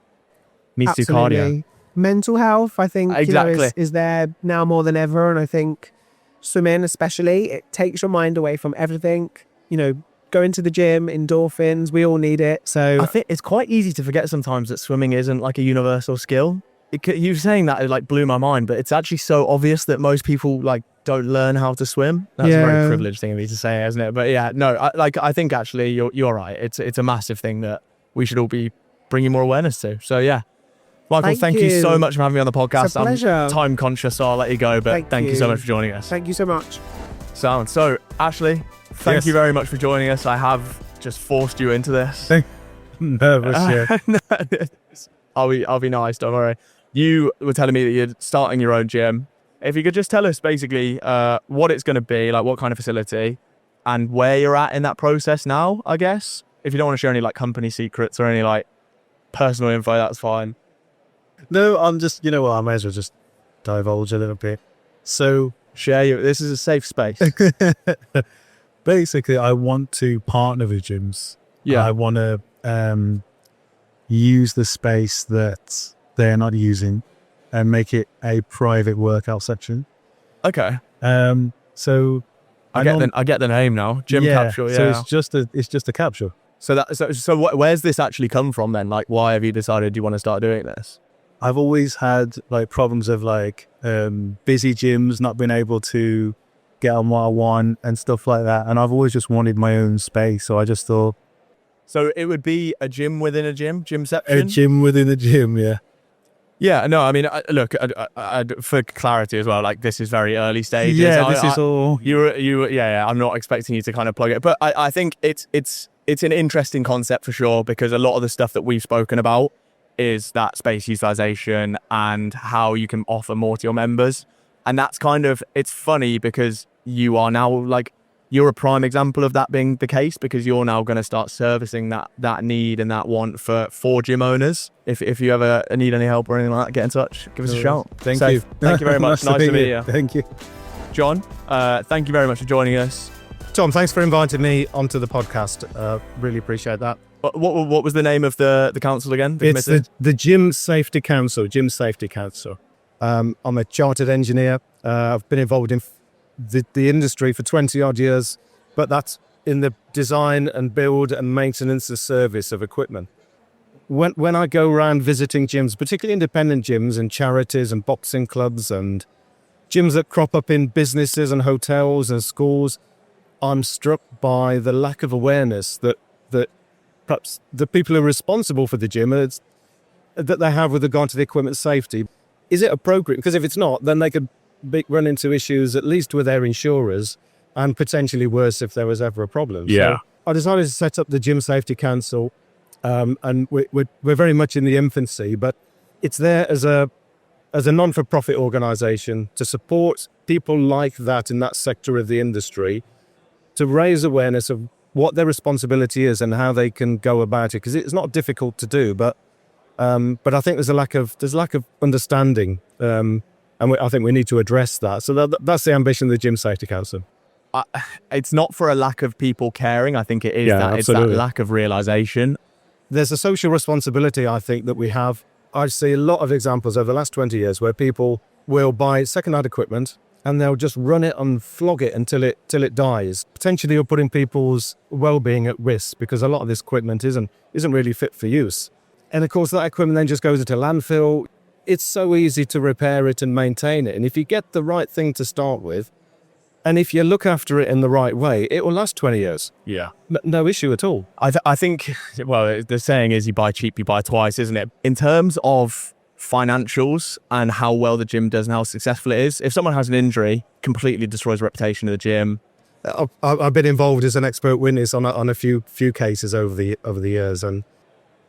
needs to do cardio. Mental health, I think, Exactly. is there now more than ever. And I think swimming especially, it takes your mind away from everything. Going to the gym, endorphins, we all need it. So I think it's quite easy to forget sometimes that swimming isn't like a universal skill. You saying that, it like blew my mind, but it's actually so obvious that most people like don't learn how to swim. That's a very privileged thing of me to say, isn't it? But I think actually you're right. It's a massive thing that we should all be bringing more awareness to. So yeah. Michael, thank you so much for having me on the podcast. It's a pleasure. I'm time conscious, so I'll let you go, but thank you so much for joining us. Thank you so much. So, Ashley, thank you very much for joining us. I have just forced you into this. Nervous, yeah. I'll be nice, don't worry. You were telling me that you're starting your own gym. If you could just tell us basically what it's going to be, like what kind of facility, and where you're at in that process now, I guess. If you don't want to share any like company secrets or any like personal info, that's fine. No, I'm just, I may as well just divulge a little bit. So, This is a safe space. basically, I want to partner with gyms. Yeah. I want to use the space that they're not using and make it a private workout section. Okay. So I get the name now. Gym capsule. Yeah. So it's just a capsule. So where's this actually come from then? Like, why have you decided you want to start doing this? I've always had like problems of like busy gyms, not being able to get on what I want and stuff like that. And I've always just wanted my own space. So I just thought. So it would be a gym within a gym section? A gym within a gym, yeah. Yeah, no, I mean, look, for clarity as well, like this is very early stages. Yeah, this is all. I'm not expecting you to kind of plug it, but I think it's an interesting concept for sure, because a lot of the stuff that we've spoken about is that space utilization and how you can offer more to your members. And that's it's funny because you are now like, you're a prime example of that being the case, because you're now going to start servicing that need and that want for gym owners. If you ever need any help or anything like that, get in touch. Give us a shout. Thank you. Thank you very much. Nice to meet you. Thank you. John, thank you very much for joining us. Tom, thanks for inviting me onto the podcast. Really appreciate that. What was the name of the council again? It's the Gym Safety Council. Gym Safety Council. I'm a chartered engineer. I've been involved in the industry for 20 odd years, but that's in the design and build and maintenance and service of equipment. When I go around visiting gyms, particularly independent gyms and charities and boxing clubs and gyms that crop up in businesses and hotels and schools, I'm struck by the lack of awareness that perhaps the people who are responsible for the gym that they have with regard to the equipment safety. Is it appropriate? Because if it's not, then they could run into issues, at least with their insurers, and potentially worse if there was ever a problem. Yeah. So I decided to set up the Gym Safety Council, and we're very much in the infancy, but it's there as a non-for-profit organisation to support people like that in that sector of the industry, to raise awareness of what their responsibility is and how they can go about it. Because it's not difficult to do, but But I think there's a lack of understanding, and I think we need to address that. So that's the ambition of the Gym Safety Council. It's not for a lack of people caring. I think it is Yeah, that it's that absolutely. lack of realization. There's a social responsibility, I think, that we have. I see a lot of examples over the last 20 years where people will buy second-hand equipment and they'll just run it and flog it until it dies. Potentially, you're putting people's well-being at risk because a lot of this equipment isn't really fit for use. And of course, that equipment then just goes into landfill. It's so easy to repair it and maintain it. And if you get the right thing to start with, and if you look after it in the right way, it will last 20 years. Yeah. No issue at all. I think, well, the saying is you buy cheap, you buy twice, isn't it? In terms of financials and how well the gym does and how successful it is, if someone has an injury, completely destroys the reputation of the gym. I've been involved as an expert witness on a few cases over the years, and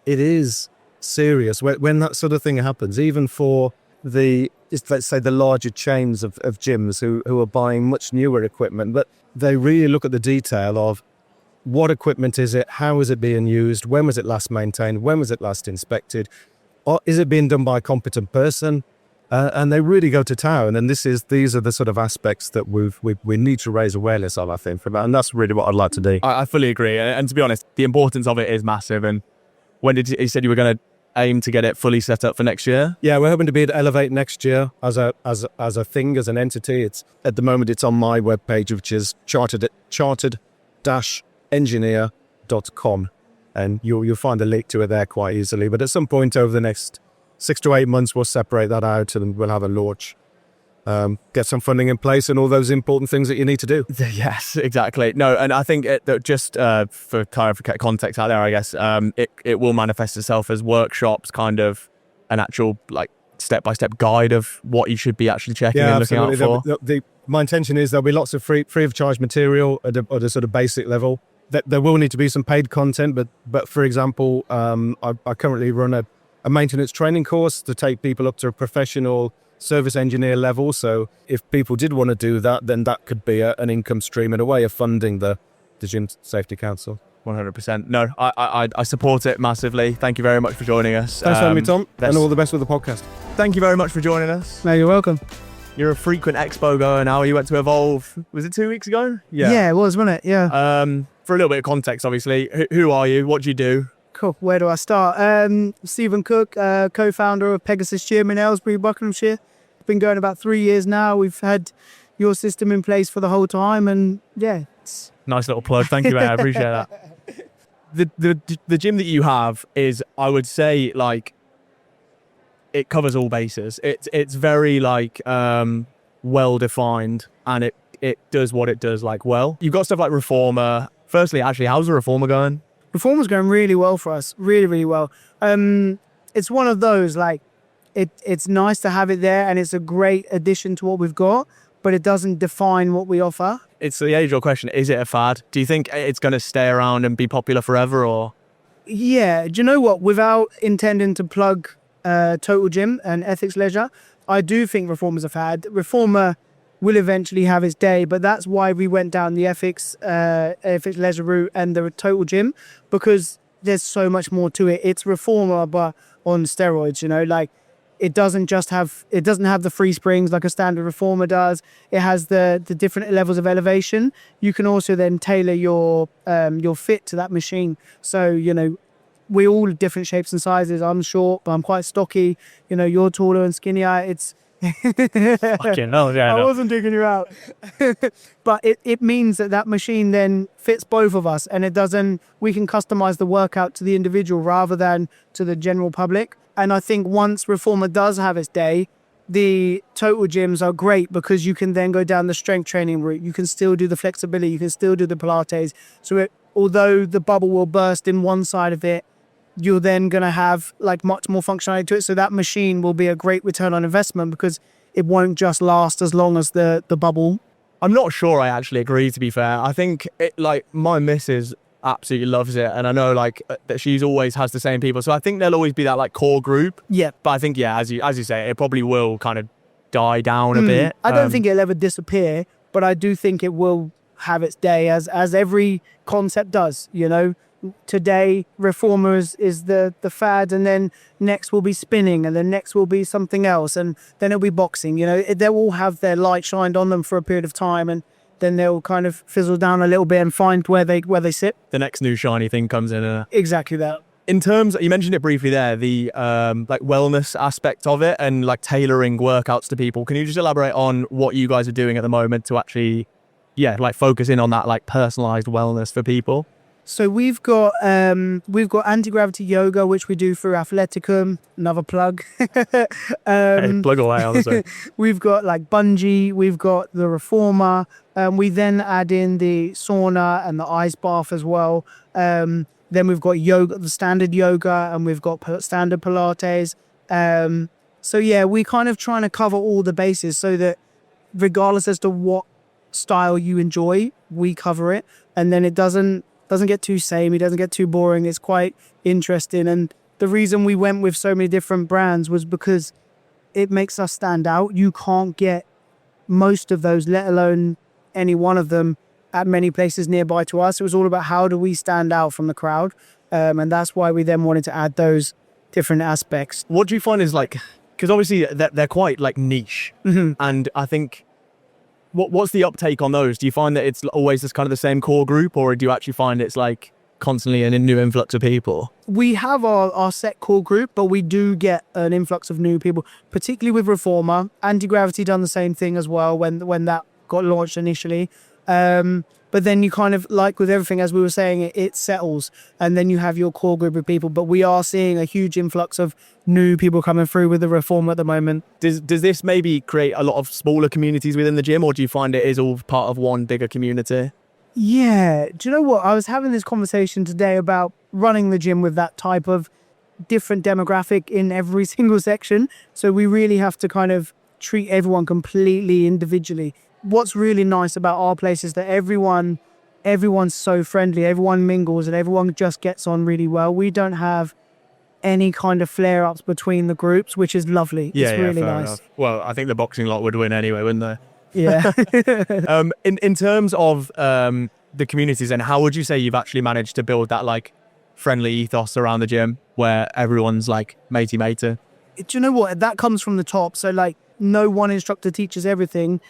it is serious when that sort of thing happens, even for let's say the larger chains of gyms who are buying much newer equipment, but they really look at the detail of what equipment is it, how is it being used, when was it last maintained, when was it last inspected, or is it being done by a competent person? And they really go to town. And these are the sort of aspects that we need to raise awareness of, I think, for that. And that's really what I'd like to do. I fully agree. And to be honest, the importance of it is massive. And when you said you were going to aim to get it fully set up for next year? Yeah, we're hoping to be at Elevate next year as a thing, as an entity. It's at the moment it's on my webpage, which is chartered-engineer.com, and you'll find a link to it there quite easily. But at some point over the next 6 to 8 months, we'll separate that out and we'll have a launch. Get some funding in place and all those important things that you need to do. Yes, exactly. No, and I think just for context out there, I guess, it will manifest itself as workshops, kind of an actual like step-by-step guide of what you should be actually checking and looking out for. My intention is there'll be lots of free of charge material at a sort of basic level. There will need to be some paid content, but for example, I currently run a maintenance training course to take people up to a professional service engineer level. So if people did want to do that, then that could be an income stream and a way of funding the Gym Safety Council. 100%. No, I support it massively. Thank you very much for joining us. Thanks for having me, Tom, and all the best with the podcast. Thank you very much for joining us. No, you're welcome. You're a frequent expo goer now. You went to Evolve, was it 2 weeks ago? Yeah, it was, wasn't it? Yeah. For a little bit of context, obviously, who are you? What do you do? Cool. Where do I start? Stephen Cook, co-founder of Pegasus Gym in Aylesbury, Buckinghamshire. Been going about 3 years now. We've had your system in place for the whole time, and yeah, it's nice little plug. Thank you, mate. I appreciate that. The gym that you have is, I would say, like, it covers all bases. It's very like well defined, and it does what it does like well. You've got stuff like Reformer. Firstly, actually, how's the Reformer going? Reformer's going really well for us. Really, really well. It's one of those like. It's nice to have it there, and it's a great addition to what we've got, but it doesn't define what we offer. It's the age-old question, is it a fad? Do you think it's going to stay around and be popular forever, or? Yeah, do you know what? Without intending to plug Total Gym and Ethics Leisure, I do think Reformer's a fad. Reformer will eventually have its day, but that's why we went down the Ethics Leisure route and the Total Gym, because there's so much more to it. It's Reformer, but on steroids, you know, like, it doesn't have the free springs like a standard Reformer does. It has the different levels of elevation. You can also then tailor your fit to that machine. So, you know, we're all different shapes and sizes. I'm short, but I'm quite stocky. You know, you're taller and skinnier. It's fucking hell, yeah. I wasn't digging you out. But it means that machine then fits both of us, and we can customize the workout to the individual rather than to the general public. And I think once Reformer does have its day, the Total Gyms are great because you can then go down the strength training route. You can still do the flexibility. You can still do the Pilates. So although the bubble will burst in one side of it, you're then going to have like much more functionality to it. So that machine will be a great return on investment because it won't just last as long as the bubble. I'm not sure I actually agree, to be fair. I think my missus absolutely loves it, and I know like that she's always has the same people, so I think there'll always be that like core group. Yeah, but I think as you say, it probably will kind of die down a bit. I don't think it'll ever disappear, but I do think it will have its day as every concept does. You know, today reformers is the fad, and then next will be spinning, and then next will be something else, and then it'll be boxing. They'll all have their light shined on them for a period of time, and then they'll kind of fizzle down a little bit and find where they sit. The next new shiny thing comes in. Exactly that. In terms, you mentioned it briefly there, the like wellness aspect of it and like tailoring workouts to people. Can you just elaborate on what you guys are doing at the moment to actually, like focus in on that like personalized wellness for people? So we've got anti-gravity yoga, which we do through Athleticum. Another plug. Hey, plug away, honestly. We've got like bungee. We've got the reformer. We then add in the sauna and the ice bath as well. Then we've got yoga, the standard yoga, and we've got standard Pilates. So yeah, we're kind of trying to cover all the bases so that regardless as to what style you enjoy, we cover it, and then it doesn't get too samey, doesn't get too boring. It's quite interesting. And the reason we went with so many different brands was because it makes us stand out. You can't get most of those, let alone any one of them, at many places nearby to us. It was all about how do we stand out from the crowd. And that's why we then wanted to add those different aspects. What do you find is like, because obviously they're quite like niche. Mm-hmm. And I think, what's the uptake on those? Do you find that it's always this kind of the same core group, or do you actually find it's like constantly a new influx of people? We have our set core group, but we do get an influx of new people, particularly with Reformer. Anti-Gravity done the same thing as well when that got launched initially. But then you kind of, like with everything, as we were saying, it settles, and then you have your core group of people. But we are seeing a huge influx of new people coming through with the Reform at the moment. Does this maybe create a lot of smaller communities within the gym, or do you find it is all part of one bigger community? Yeah. Do you know what? I was having this conversation today about running the gym with that type of different demographic in every single section. So we really have to kind of treat everyone completely individually. What's really nice about our place is that everyone's so friendly, everyone mingles, and everyone just gets on really well. We don't have any kind of flare-ups between the groups, which is lovely. Yeah, it's really fair nice. enough. Well, I think the boxing lot would win anyway, wouldn't they? Yeah. In terms of the communities, and how would you say you've actually managed to build that like friendly ethos around the gym where everyone's like matey? Do you know what? That comes from the top. So like no one instructor teaches everything.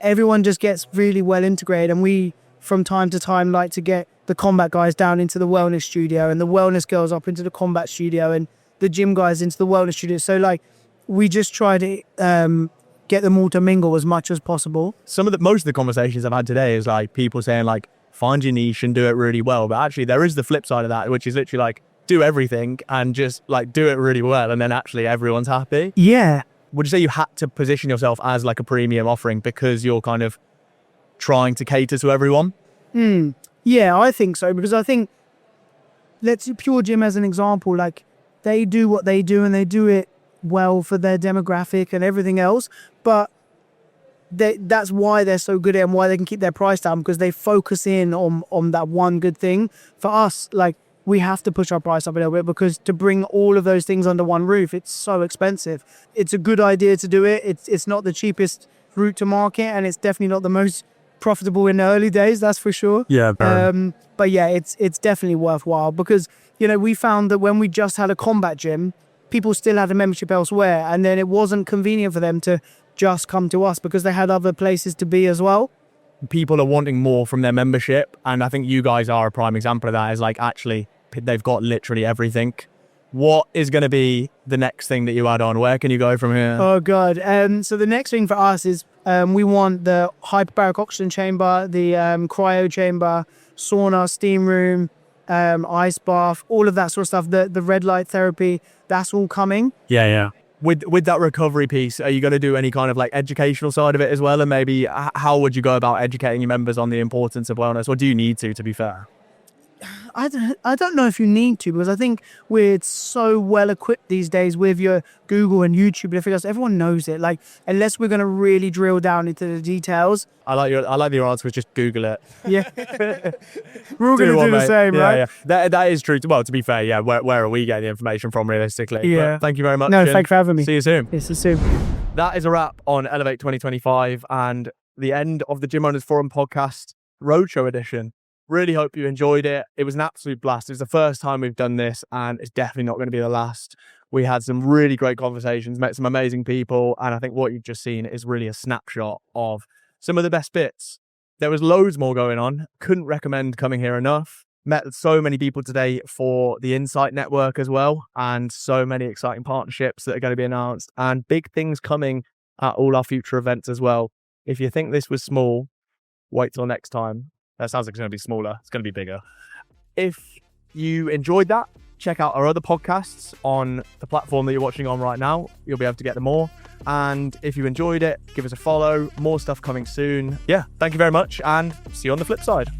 Everyone just gets really well integrated, and we from time to time like to get the combat guys down into the wellness studio and the wellness girls up into the combat studio and the gym guys into the wellness studio. So like we just try to get them all to mingle as much as possible. Most of the conversations I've had today is like people saying like find your niche and do it really well, but actually there is the flip side of that, which is literally like do everything and just like do it really well, and then actually everyone's happy. Yeah. Would you say you had to position yourself as like a premium offering because you're kind of trying to cater to everyone? Yeah, I think so, because I think, let's use Pure Gym as an example. Like they do what they do and they do it well for their demographic and everything else, but that's why they're so good at it and why they can keep their price down, because they focus in on that one good thing. For us, like we have to push our price up a little bit, because to bring all of those things under one roof, it's so expensive. It's a good idea to do it. It's not the cheapest route to market, and it's definitely not the most profitable in the early days, that's for sure. Yeah. But yeah, it's definitely worthwhile, because we found that when we just had a combat gym, people still had a membership elsewhere, and then it wasn't convenient for them to just come to us because they had other places to be as well. People are wanting more from their membership, and I think you guys are a prime example of that. Is like actually they've got literally everything. What is going to be the next thing that you add on? Where can you go from here? Oh god. So the next thing for us is we want the hyperbaric oxygen chamber, the cryo chamber, sauna, steam room, ice bath, all of that sort of stuff. The red light therapy, that's all coming. Yeah. With that recovery piece, are you going to do any kind of like educational side of it as well? And maybe how would you go about educating your members on the importance of wellness? Or do you need to be fair? I don't know if you need to, because I think we're so well equipped these days with your Google and YouTube and everything else. Everyone knows it. Like, unless we're going to really drill down into the details. I like your answer was just Google it. Yeah. We're all going to do the same, right? Yeah. That is true. Well, to be fair, yeah. Where are we getting the information from realistically? Yeah. But thank you very much. No, thanks for having me. See you soon. Yes, see you soon. That is a wrap on Elevate 2025 and the end of the Gym Owners Forum podcast Roadshow edition. Really hope you enjoyed it. It was an absolute blast. It's the first time we've done this, and it's definitely not going to be the last. We had some really great conversations, met some amazing people, and I think what you've just seen is really a snapshot of some of the best bits. There was loads more going on. Couldn't recommend coming here enough. Met so many people today for the Insight Network as well, and so many exciting partnerships that are going to be announced, and big things coming at all our future events as well. If you think this was small, wait till next time. That sounds like it's going to be smaller. It's going to be bigger. If you enjoyed that, check out our other podcasts on the platform that you're watching on right now. You'll be able to get them all. And if you enjoyed it, give us a follow. More stuff coming soon. Yeah, thank you very much, and see you on the flip side.